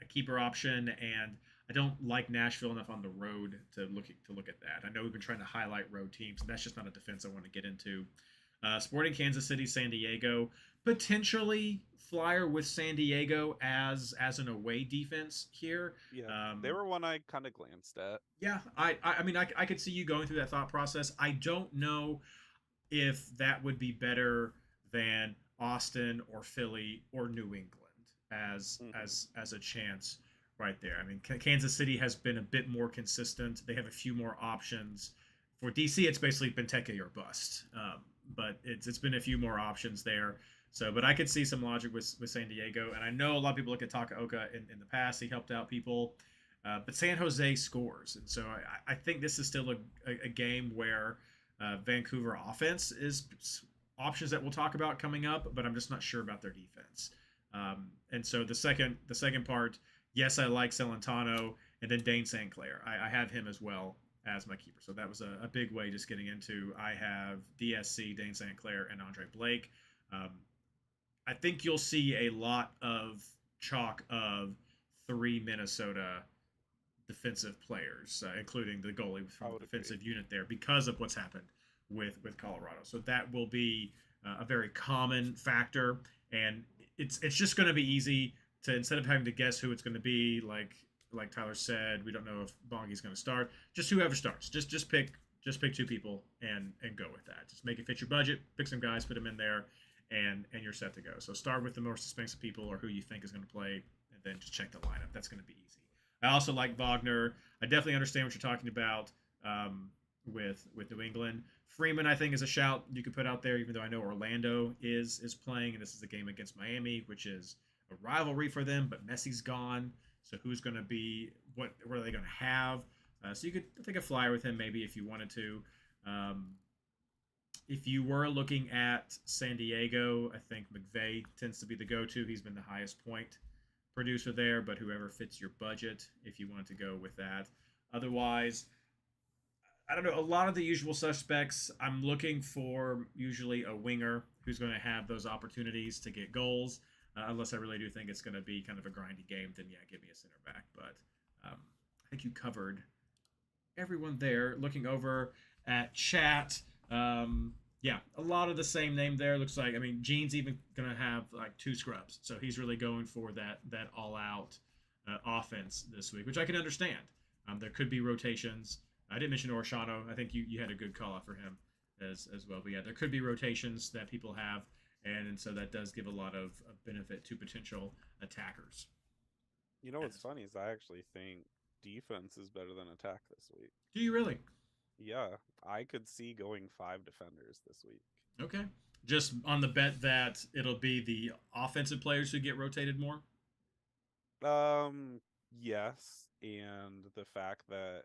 a keeper option, and I don't like Nashville enough on the road to look at that. I know we've been trying to highlight road teams, and that's just not a defense I want to get into. Sporting Kansas City, San Diego, potentially flyer with San Diego as an away defense here. Yeah, they were one I kind of glanced at. Yeah, I mean I could see you going through that thought process. I don't know if that would be better than Austin or Philly or New England as a chance right there. I mean, Kansas City has been a bit more consistent. They have a few more options. For DC, it's basically Benteke or bust. But it's been a few more options there. So, but I could see some logic with San Diego. And I know a lot of people look at Takaoka in the past. He helped out people. But San Jose scores. And so I think this is still a game where Vancouver offense is options that we'll talk about coming up, but I'm just not sure about their defense. And so the second part, yes, I like Celentano, and then Dane St. Clair. I have him as well as my keeper. So that was a big way just getting into. I have DSC, Dane St. Clair, and Andre Blake. I think you'll see a lot of chalk of 3 Minnesota defensive players, including the goalie from the defensive unit there, because of what's happened with Colorado. So that will be a very common factor, and it's just going to be easy to, instead of having to guess who it's going to be, like Tyler said, we don't know if Bongi's going to start. Just whoever starts. Just pick 2 people and go with that. Just make it fit your budget. Pick some guys, put them in there, and you're set to go. So start with the more expensive people or who you think is going to play, and then just check the lineup. That's going to be easy. I also like Wagner. I definitely understand what you're talking about with New England. Freeman, I think, is a shout you could put out there, even though I know Orlando is playing, and this is a game against Miami, which is a rivalry for them, but Messi's gone. So who's going to be, what are they going to have? So you could take a flyer with him maybe if you wanted to. If you were looking at San Diego, I think McVeigh tends to be the go-to. He's been the highest point producer there, but whoever fits your budget, if you wanted to go with that. Otherwise, I don't know, a lot of the usual suspects, I'm looking for usually a winger who's going to have those opportunities to get goals. Unless I really do think it's going to be kind of a grindy game, then yeah, give me a center back. But I think you covered everyone there. Looking over at chat, yeah, a lot of the same name there. Looks like, I mean, Gene's even going to have like 2 scrubs. So he's really going for that all-out offense this week, which I can understand. There could be rotations. I didn't mention Orshano. I think you had a good call out for him as well. But yeah, there could be rotations that people have, and so that does give a lot of benefit to potential attackers. You know what's As, funny is I actually think defense is better than attack this week. do you really? Yeah, I could see going 5 defenders this week. Okay. Just on the bet that it'll be the offensive players who get rotated more. Yes, and the fact that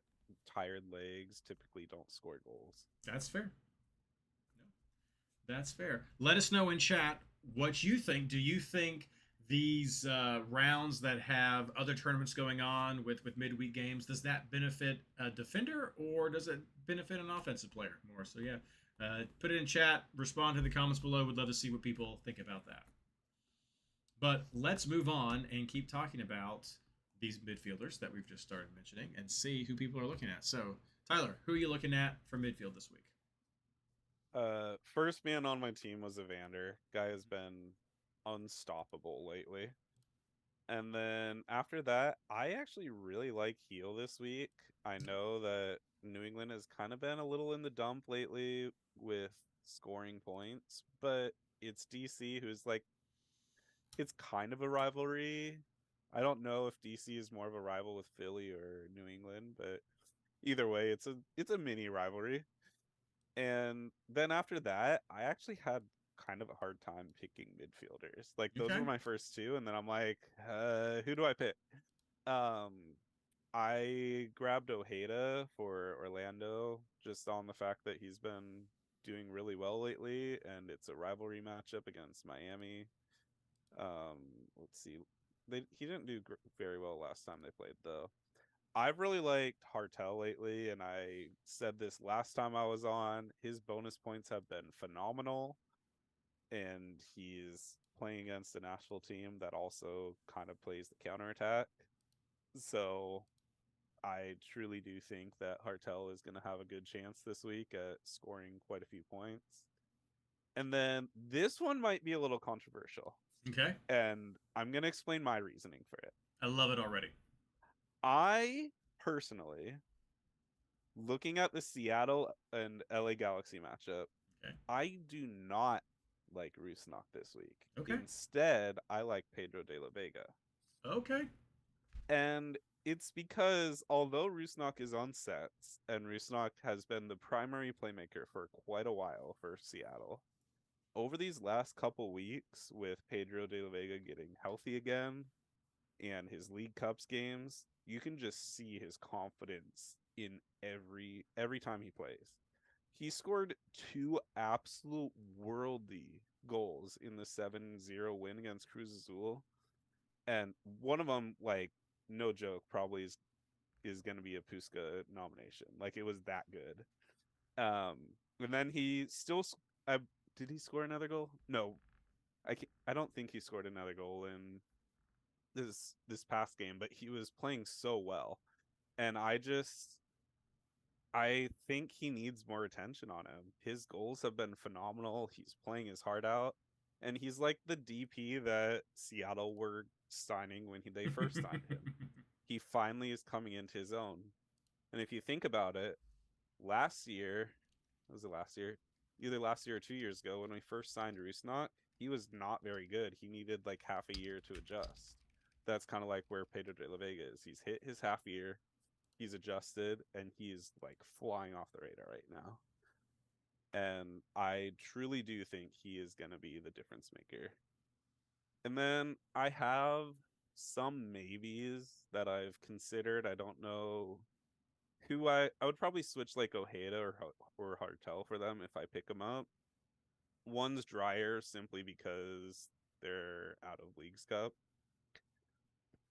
tired legs typically don't score goals. That's fair. That's fair. Let us know in chat what you think. Do you think these rounds that have other tournaments going on with midweek games, does that benefit a defender or does it benefit an offensive player more? So yeah, put it in chat. Respond to the comments below. Would love to see what people think about that. But let's move on and keep talking about these midfielders that we've just started mentioning and see who people are looking at. So Tyler, who are you looking at for midfield this week? First man on my team was Evander. Guy has been unstoppable lately. And then after that, I actually really like Heel this week. I know that New England has kind of been a little in the dump lately with scoring points, but it's DC who's like, it's kind of a rivalry. I don't know if DC is more of a rival with Philly or New England, but either way, it's a mini rivalry. And then after that, I actually had kind of a hard time picking midfielders. Like those Okay. were my first two, and then I'm like, who do I pick? Um, I grabbed Ojeda for Orlando just on the fact that he's been doing really well lately, and it's a rivalry matchup against Miami. Let's see, he didn't do very well last time they played though. I've really liked Hartel lately, and I said this last time I was on. His bonus points have been phenomenal, and he's playing against a national team that also kind of plays the counterattack. So I truly do think that Hartel is going to have a good chance this week at scoring quite a few points. And then this one might be a little controversial, Okay. and I'm going to explain my reasoning for it. I love it already. I personally, looking at the Seattle and LA Galaxy matchup, Okay. I do not like Rusnak this week. Okay. Instead, I like Pedro de la Vega. Okay. And it's because although Rusnak is on sets and Rusnak has been the primary playmaker for quite a while for Seattle, over these last couple weeks with Pedro de la Vega getting healthy again and his League Cups games, you can just see his confidence in every time he plays. He scored 2 absolute worldy goals in the 7-0 win against Cruz Azul. And one of them, like, no joke, probably is going to be a Puska nomination. Like, it was that good. And then he still did he score another goal? No. I don't think he scored another goal in this past game, but he was playing so well. And I think he needs more attention on him. His goals have been phenomenal. He's playing his heart out. And he's like the DP that Seattle were signing when they first signed him. He finally is coming into his own. And if you think about it, last year, was it last year? Either last year or 2 years ago, when we first signed Rusnak, he was not very good. He needed like half a year to adjust. That's kind of like where Pedro de la Vega is. He's hit his half year, he's adjusted, and he's like flying off the radar right now. And I truly do think he is going to be the difference maker. And then I have some maybes that I've considered. I don't know who I would probably switch like Ojeda or Hartel for them if I pick them up. One's Dryer simply because they're out of Leagues Cup.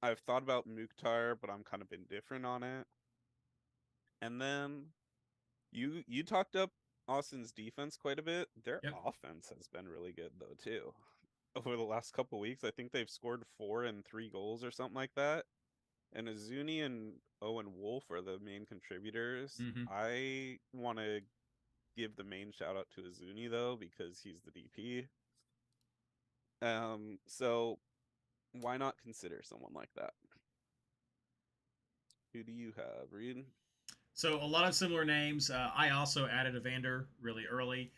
I've thought about Mukhtar, but I'm kind of indifferent on it. And then you talked up Austin's defense quite a bit. Their Yep. offense has been really good though too. Over the last couple weeks, I think they've scored 4 and 3 goals or something like that. And Azuni and Owen Wolf are the main contributors. Mm-hmm. I want to give the main shout out to Azuni though because he's the DP. So why not consider someone like that? Who do you have, Reed? So a lot of similar names. I also added Evander really early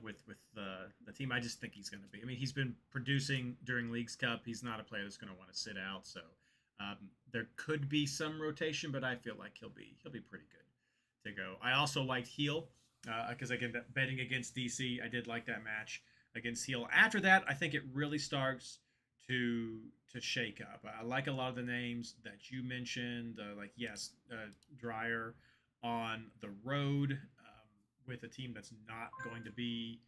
with the team. I just think he's going to be. I mean, he's been producing during Leagues Cup. He's not a player that's going to want to sit out. So um, there could be some rotation, but I feel like he'll be pretty good to go. I also liked Heel because again, betting against DC, I did like that match against Heel. After that, I think it really starts to shake up. I like a lot of the names that you mentioned. Like yes, Dryer on the road with a team that's not going to be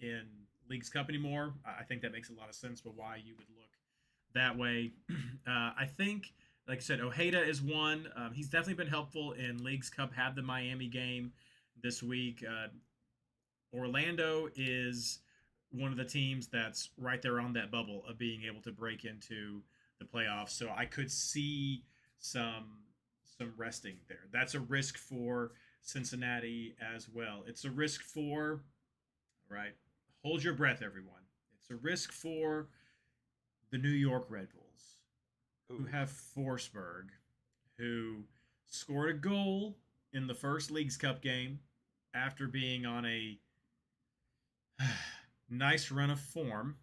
in League's Cup anymore. I think that makes a lot of sense for why you would look that way. I think, like I said, Ojeda is one. He's definitely been helpful in League's Cup. Had the Miami game this week. Orlando is one of the teams that's right there on that bubble of being able to break into the playoffs. So I could see some resting there. That's a risk for Cincinnati as well. It's a risk for, right? Hold your breath, everyone. It's a risk for the New York Red Bulls, who Ooh. have Forsberg, who scored a goal in the first Leagues Cup game after being on a nice run of form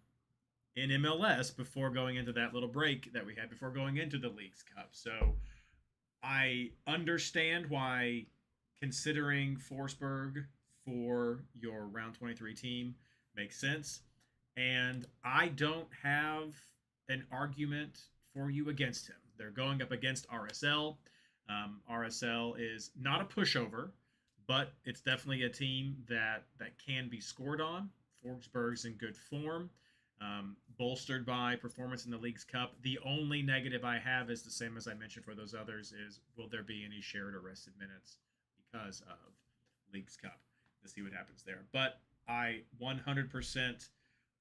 in MLS before going into that little break that we had before going into the Leagues Cup. So I understand why considering Forsberg for your round 23 team makes sense. And I don't have an argument for you against him. They're going up against RSL. RSL is not a pushover, but it's definitely a team that can be scored on. Forsberg's in good form, bolstered by performance in the League's Cup. The only negative I have is the same as I mentioned for those others: is will there be any shared or rested minutes because of League's Cup? To see what happens there. But I 100%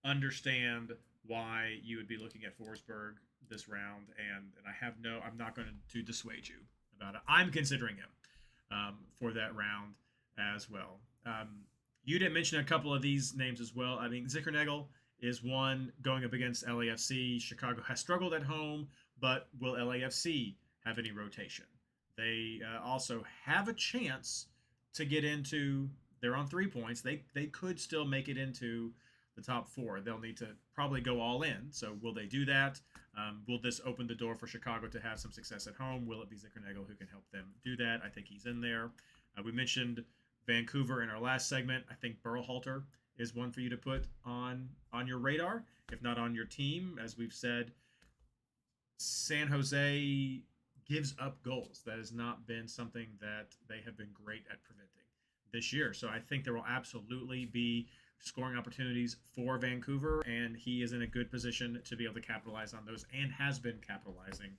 understand why you would be looking at Forsberg this round, and I'm not going to dissuade you about it. I'm considering him for that round as well. You didn't mention a couple of these names as well. I mean, Zickernagel is one going up against LAFC. Chicago has struggled at home, but will LAFC have any rotation? They also have a chance to get into. They're on 3 points. They could still make it into the top 4. They'll need to probably go all in. So will they do that? Will this open the door for Chicago to have some success at home? Will it be Zickernagel who can help them do that? I think he's in there. We mentioned Vancouver in our last segment. I think Berhalter is one for you to put on your radar, if not on your team. As we've said, San Jose gives up goals. That has not been something that they have been great at preventing this year. So I think there will absolutely be scoring opportunities for Vancouver, and he is in a good position to be able to capitalize on those and has been capitalizing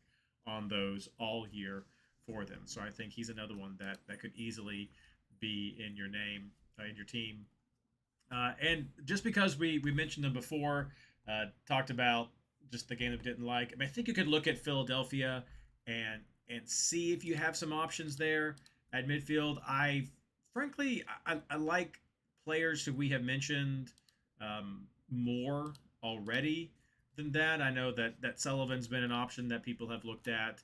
on those all year for them. So I think he's another one that could easily be in your name, in your team. And just because we mentioned them before, talked about just the game that we didn't like, I mean, I think you could look at Philadelphia and see if you have some options there at midfield. Frankly, I like players who we have mentioned more already than that. I know that Sullivan's been an option that people have looked at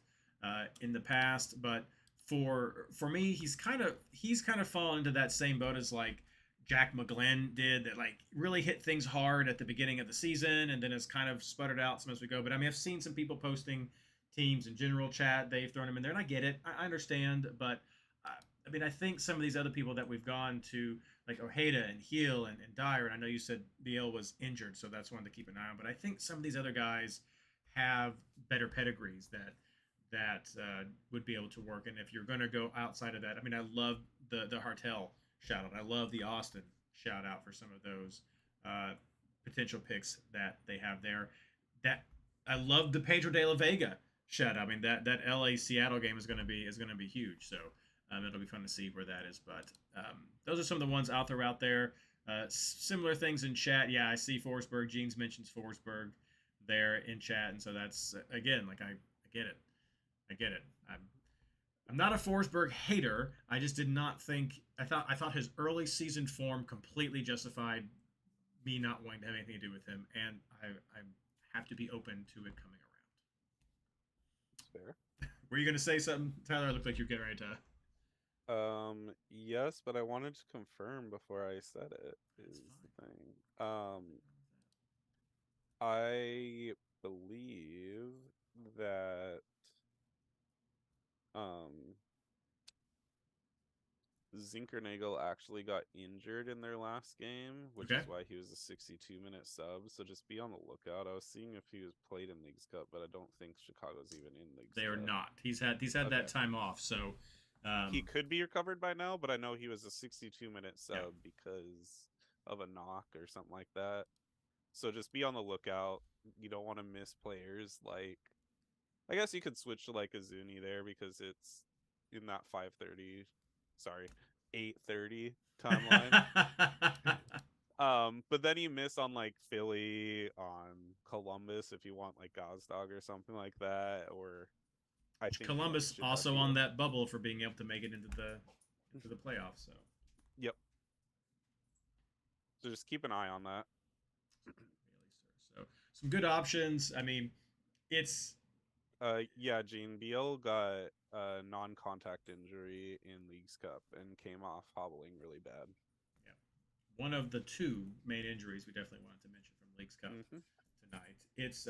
in the past, but for me, he's kind of fallen into that same boat as like Jack McGlenn did, that like really hit things hard at the beginning of the season and then has kind of sputtered out some as we go. But I mean, I've seen some people posting teams in general chat, they've thrown him in there, and I get it, I understand, but I mean, I think some of these other people that we've gone to, like Ojeda and Heel and Dyer, and I know you said Biel was injured, so that's one to keep an eye on. But I think some of these other guys have better pedigrees that would be able to work. And if you're going to go outside of that, I mean, I love the Hartel shout out. I love the Austin shout out for some of those potential picks that they have there. That I love the Pedro de la Vega shout out. I mean, that LA Seattle game is going to be huge. So. It'll be fun to see where that is. But those are some of the ones out there. Similar things in chat. Yeah, I see Forsberg. Jeans mentions Forsberg there in chat. And so that's, again, like I get it. I get it. I'm not a Forsberg hater. I just did not think – I thought his early season form completely justified me not wanting to have anything to do with him. And I have to be open to it coming around. Fair. Were you going to say something, Tyler? It looked like you were getting ready to. Yes, but I wanted to confirm before I said it That's is fine. the thing. I believe that um Zinkernagel actually got injured in their last game, which Okay. is why he was a 62-minute sub. So just be on the lookout. I was seeing if he was played in Leagues Cup, but I don't think Chicago's even in Leagues They are Cup. not. He's had Okay. that time off, so He um, could be recovered by now, but I know he was a 62-minute yeah. sub because of a knock or something like that. So just be on the lookout. You don't want to miss players like I guess you could switch to like a Zuni there because it's in that 5:30, sorry, 8:30 timeline. But then you miss on like Philly, on Columbus if you want like Gazdag or something like that, or I think like Columbus also on Shidachio. that bubble for being able to make it into the playoffs. So Yep. So just keep an eye on that. so some good options. I mean, it's Yeah, Gene Beal got a non-contact injury in Leagues Cup and came off hobbling really bad. yeah, one of the two main injuries we definitely wanted to mention from Leagues Cup Hmm. tonight. It's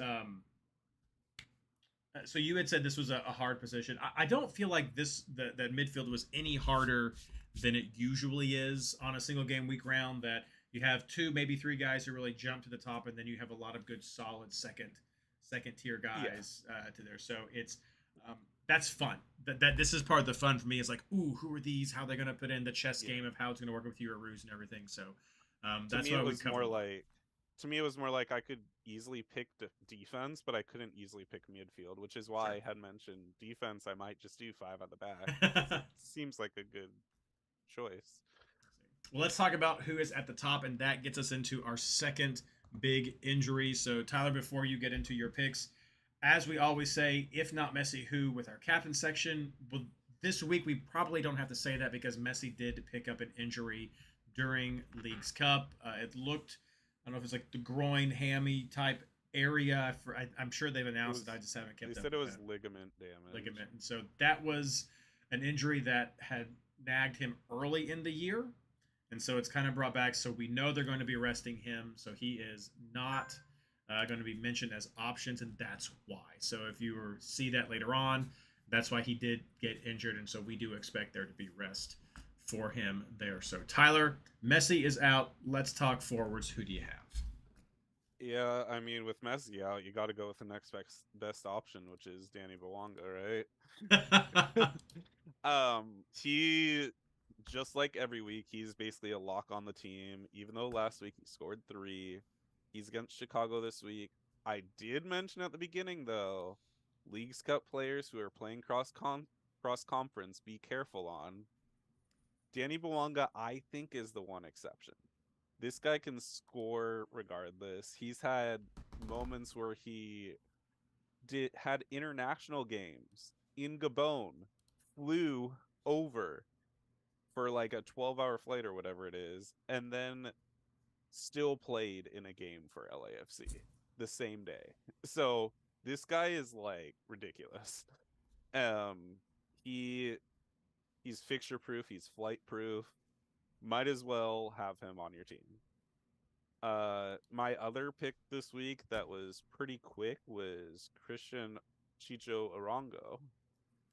so you had said this was a hard position. I don't feel like that midfield was any harder than it usually is on a single game week round. That you have two, maybe three guys who really jump to the top, and then you have a lot of good, solid second tier Yeah. guys to there. So it's um, that's fun. That this is part of the fun for me. Is like, ooh, who are these? How they're going to fit in the chess Yeah. game of how it's going to work with your ruse and everything. So To that's me, why it we was covered more a lot. like I could easily pick defense, but I couldn't easily pick midfield, which is why Sure. I had mentioned defense. I might just do five at the back because it seems like a good choice. Well, let's talk about who is at the top, and that gets us into our second big injury. So, Tyler, before you get into your picks, as we always say, if not Messi, who with our captain section? Well, this week we probably don't have to say that because Messi did pick up an injury during League's Cup. It looked, I don't know if it's like the groin, hammy type area. I'm sure they've It announced it. was. I just haven't They kept up said it with was that ligament damage. ligament. And so that was an injury that had nagged him early in the year. And so it's kind of brought back. So we know they're going to be resting him. So he is not going to be mentioned as options, and that's why. So if you see that later on, that's why he did get injured. And so we do expect there to be rest for him there. So Tyler, Messi is out. Let's talk forwards. Who do you have? Yeah, I mean, with Messi out, you got to go with the next best option, which is Danny Bwanga, right? He just like every week, he's basically a lock on the team. Even though last week he scored three, he's against Chicago this week. I did mention at the beginning though, Leagues Cup players who are playing cross conference, be careful on. Danny Bwanga, I think, is the one exception. This guy can score regardless. He's had moments where he had international games in Gabon, flew over for like a 12-hour flight or whatever it is, and then still played in a game for LAFC the same day. So this guy is like ridiculous. Um, he he's fixture proof. He's flight proof. Might as well have him on your team. My other pick this week that was pretty quick was Christian Chicho Arango.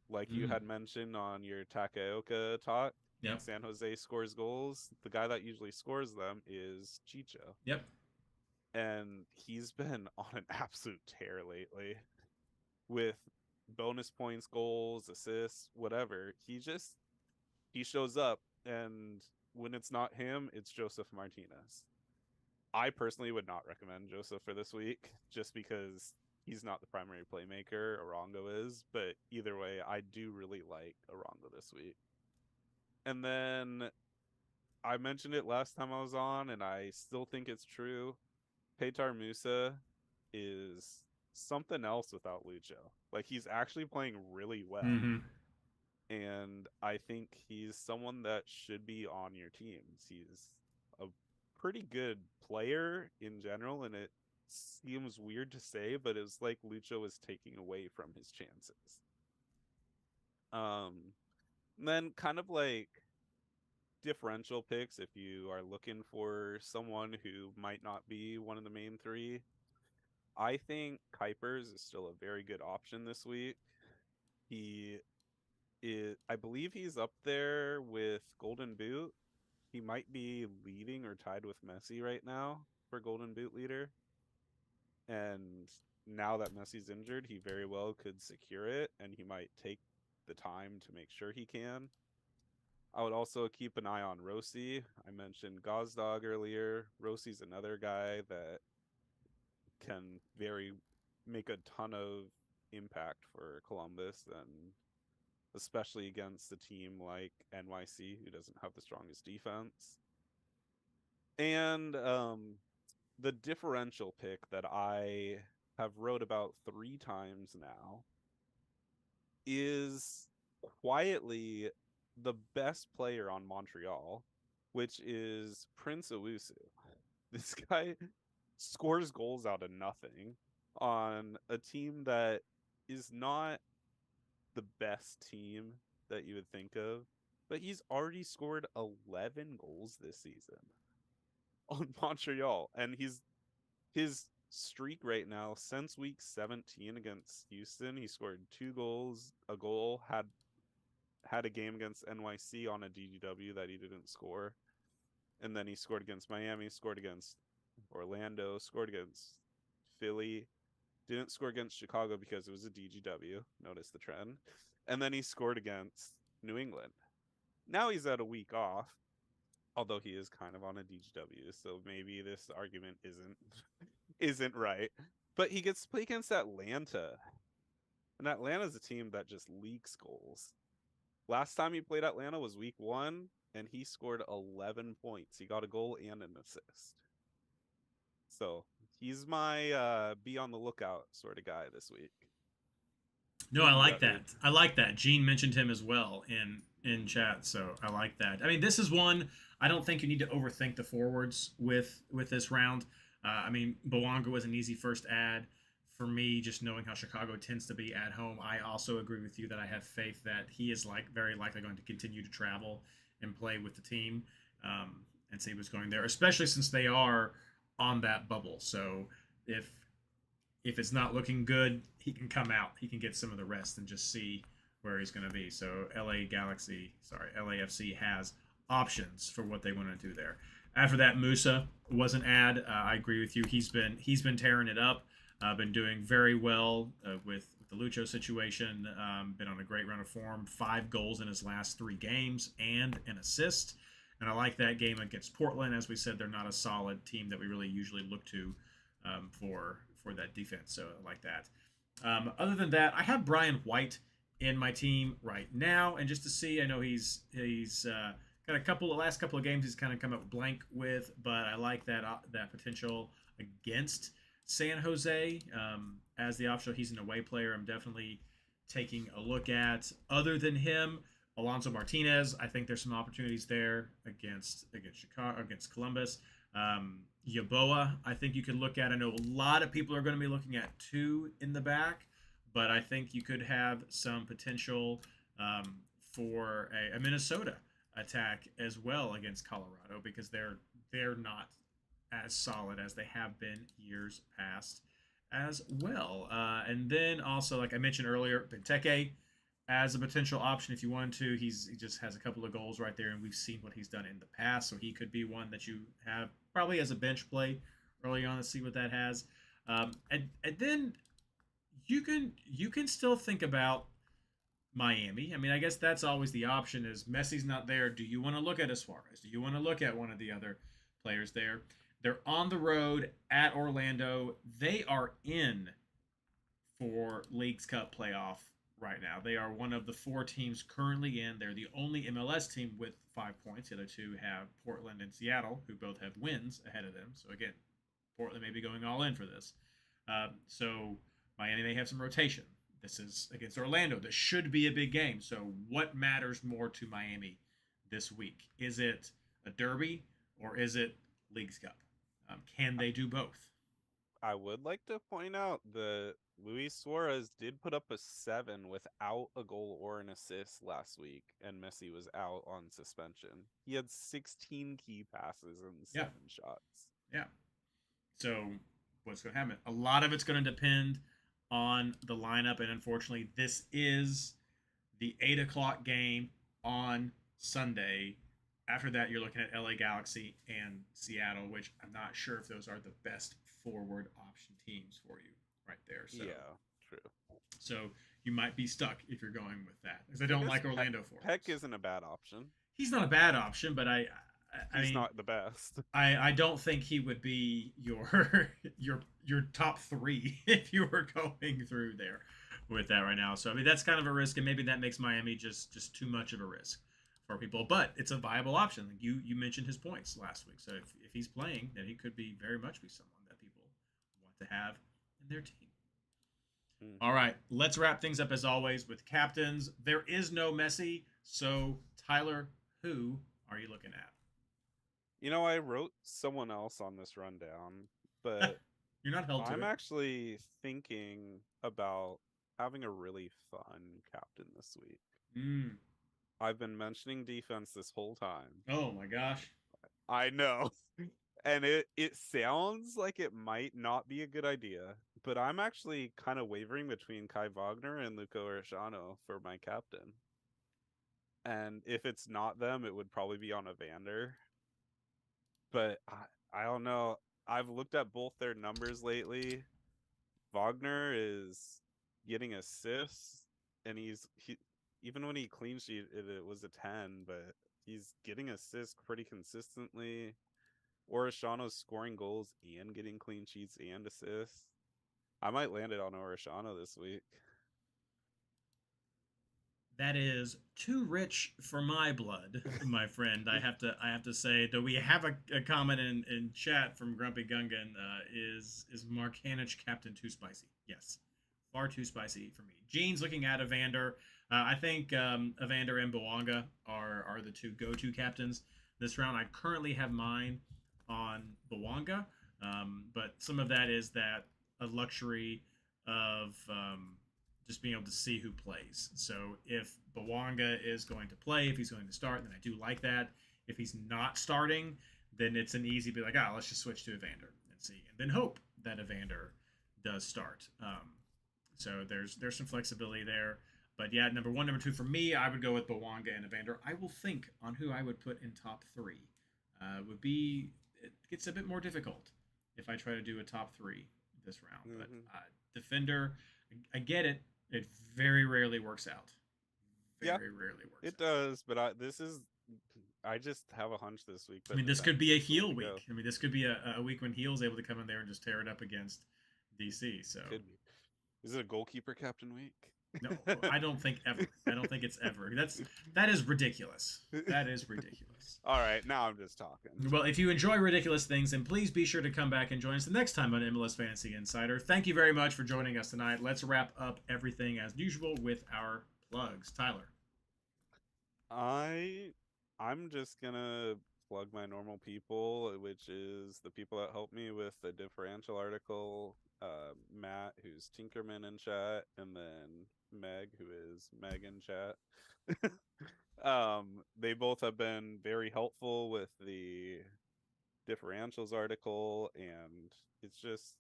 Like you Mm, had mentioned on your Takaoka talk, when yep. San Jose scores goals, the guy that usually scores them is Chicho. Yep. And he's been on an absolute tear lately with bonus points, goals, assists, whatever. He shows up, and when it's not him, it's Joseph Martinez. I personally would not recommend Joseph for this week just because he's not the primary playmaker. Arango is, but either way, I do really like Arango this week. And then I mentioned it last time I was on, and I still think it's true. Peitar Musa is something else without Lucho. Like he's actually playing really well. Mm-hmm. And I think he's someone that should be on your teams. He's a pretty good player in general, and it seems weird to say, but it's like Lucho is taking away from his chances. And then kind of like differential picks if you are looking for someone who might not be one of the main three. I think Kuipers is still a very good option this week. He I believe he's up there with Golden Boot. He might be leading or tied with Messi right now for Golden Boot leader. And now that Messi's injured, he very well could secure it, and he might take the time to make sure he can. I would also keep an eye on Rossi. I mentioned Gazdag earlier. Rossi's another guy that can make a ton of impact for Columbus, and especially against a team like NYC, who doesn't have the strongest defense. And the differential pick that I have wrote about 3 times now is quietly the best player on Montreal, which is Prince Owusu. This guy scores goals out of nothing on a team that is not the best team that you would think of, but he's already scored 11 goals this season on Montreal, and his streak right now since week 17 against Houston, he scored 2 goals, a goal, had a game against NYC on a DGW that he didn't score, and then he scored against Miami, scored against Orlando, scored against Philly, didn't score against Chicago because it was a DGW. Notice the trend. And then he scored against New England. Now he's at a week off, although he is kind of on a DGW, so maybe this argument isn't right. But he gets to play against Atlanta. And Atlanta's a team that just leaks goals. Last time he played Atlanta was week 1, and he scored 11 points. He got a goal and an assist. So he's my be on the lookout sort of guy this week. No, I like that. I like that. Gene mentioned him as well in chat, so I like that. I mean, this is one I don't think you need to overthink the forwards with this round. I mean, Bowanga was an easy first ad for me, just knowing how Chicago tends to be at home. I also agree with you that I have faith that he is very likely going to continue to travel and play with the team, and see what's going there, especially since they are on that bubble. So if it's not looking good, he can come out. He can get some of the rest and just see where he's going to be. So LAFC has options for what they want to do there. After that, Musa was an ad. I agree with you. He's been tearing it up. Been doing very well with the Lucho situation. Been on a great run of form. 5 goals in his last 3 games and an assist. And I like that game against Portland. As we said, they're not a solid team that we really usually look to for that defense. So I like that. Other than that, I have Brian White in my team right now, and just to see, I know he's got last couple of games he's kind of come up blank with, but I like that potential against San Jose as the option. He's an away player. I'm definitely taking a look at. Other than him, Alonso Martinez, I think there's some opportunities there against Chicago, against Columbus. Yeboah, I think you could look at. I know a lot of people are going to be looking at 2 in the back, but I think you could have some potential for a Minnesota attack as well against Colorado, because they're not as solid as they have been years past as well. And then also, like I mentioned earlier, Benteke as a potential option if you wanted to. He just has a couple of goals right there, and we've seen what he's done in the past, so he could be one that you have probably as a bench play early on to see what that has. And then you can still think about Miami. I mean, I guess that's always the option. Is Messi's not there, do you want to look at a Suarez? Do you want to look at one of the other players there? They're on the road at Orlando. They are in for Leagues Cup playoff right now. They are one of the 4 teams currently in. They're the only MLS team with 5 points. The other 2 have Portland and Seattle, who both have wins ahead of them. So again, Portland may be going all in for this. So Miami may have some rotation. This is against Orlando. This should be a big game. So what matters more to Miami this week? Is it a derby or is it Leagues Cup? Can they do both? I would like to point out that Luis Suarez did put up a 7 without a goal or an assist last week, and Messi was out on suspension. He had 16 key passes and Yeah. 7 shots. Yeah. So what's going to happen? A lot of it's going to depend on the lineup, and unfortunately, this is the 8 o'clock game on Sunday. After that, you're looking at LA Galaxy and Seattle, which I'm not sure if those are the best forward option teams for you right there. So, Yeah, true. So you might be stuck if you're going with that, because I don't like Orlando forwards. Peck isn't a bad option. He's not a bad option, but I He's mean, not the best. I don't think he would be your your top 3 if you were going through there with that right now. So I mean, that's kind of a risk, and maybe that makes Miami just too much of a risk for people. But it's a viable option. Like you mentioned his points last week, so if he's playing, then he could be very much be someone that people want to have in their team. Mm-hmm. All right, let's wrap things up as always with captains. There is no Messi, so Tyler, who are you looking at? You know, I wrote someone else on this rundown, but you're not held to I'm it. actually thinking about having a really fun captain this week. I've been mentioning defense this whole time. Oh my gosh. I know. And it sounds like it might not be a good idea, but I'm actually kind of wavering between Kai Wagner and Luca Urshano for my captain. And if it's not them, it would probably be on Evander. But I don't know. I've looked at both their numbers lately. Wagner is getting assists, and he even when he clean sheet it was a 10, but he's getting assists pretty consistently. Orishano's scoring goals and getting clean sheets and assists. I might land it on Orishano this week. That is too rich for my blood, my friend. I have to say, though we have a comment in chat from Grumpy Gungan. Is Mark Hanich captain too spicy? Yes, far too spicy for me. Gene's looking at Evander. I think Evander and Bouanga are the two go-to captains this round. I currently have mine on Bouanga, but some of that is that a luxury of just being able to see who plays. So if Bouanga is going to play, if he's going to start, then I do like that. If he's not starting, then it's an easy be like, let's just switch to Evander and see, and then hope that Evander does start. So there's some flexibility there. But yeah, number 1, number 2 for me, I would go with Bouanga and Evander. I will think on who I would put in top 3. It gets a bit more difficult if I try to do a top 3 this round. Mm-hmm. But defender, I get it. It very rarely works out. Very rarely works out. It does, but I just have a hunch this week. I mean, this could be a heel week. I mean, this could be a week when heel's able to come in there and just tear it up against DC. So could be. Is it a goalkeeper captain week? No, I don't think ever. I don't think it's ever. That is ridiculous. That is ridiculous. All right, now I'm just talking. Well, if you enjoy ridiculous things, then please be sure to come back and join us the next time on MLS Fantasy Insider. Thank you very much for joining us tonight. Let's wrap up everything as usual with our plugs. Tyler. I'm just gonna plug my normal people, which is the people that helped me with the differential article. Matt, who's Tinkerman in chat, and then Meg, who is Meg in chat. They both have been very helpful with the differentials article, and it's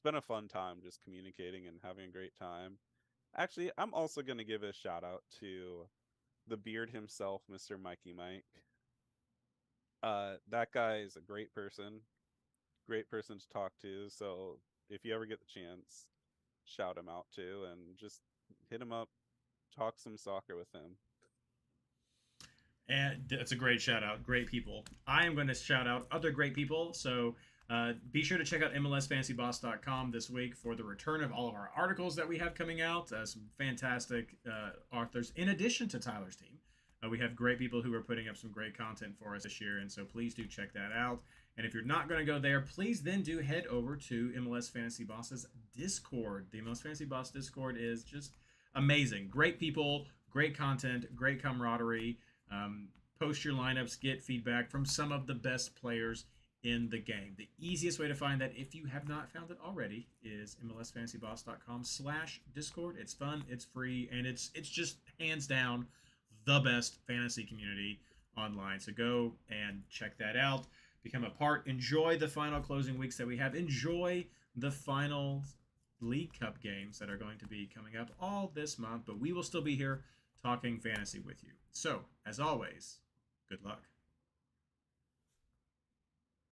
been a fun time just communicating and having a great time. Actually, I'm also going to give a shout out to the beard himself, Mr. Mikey Mike. That guy is a great person to talk to, so if you ever get the chance, shout him out too, and just hit him up, talk some soccer with him. And that's a great shout out. Great people. I am going to shout out other great people. So be sure to check out MLSFantasyBoss.com this week for the return of all of our articles that we have coming out. Some fantastic authors in addition to Tyler's team. We have great people who are putting up some great content for us this year, and so please do check that out. And if you're not going to go there, please then do head over to MLS Fantasy Boss's Discord. The MLS Fantasy Boss Discord is just amazing. Great people, great content, great camaraderie. Post your lineups, get feedback from some of the best players in the game. The easiest way to find that, if you have not found it already, is MLSFantasyBoss.com/Discord. It's fun, it's free, and it's just hands down the best fantasy community online. So go and check that out. Become a part. Enjoy the final closing weeks that we have. Enjoy the final League Cup games that are going to be coming up all this month. But we will still be here talking fantasy with you. So, as always, good luck.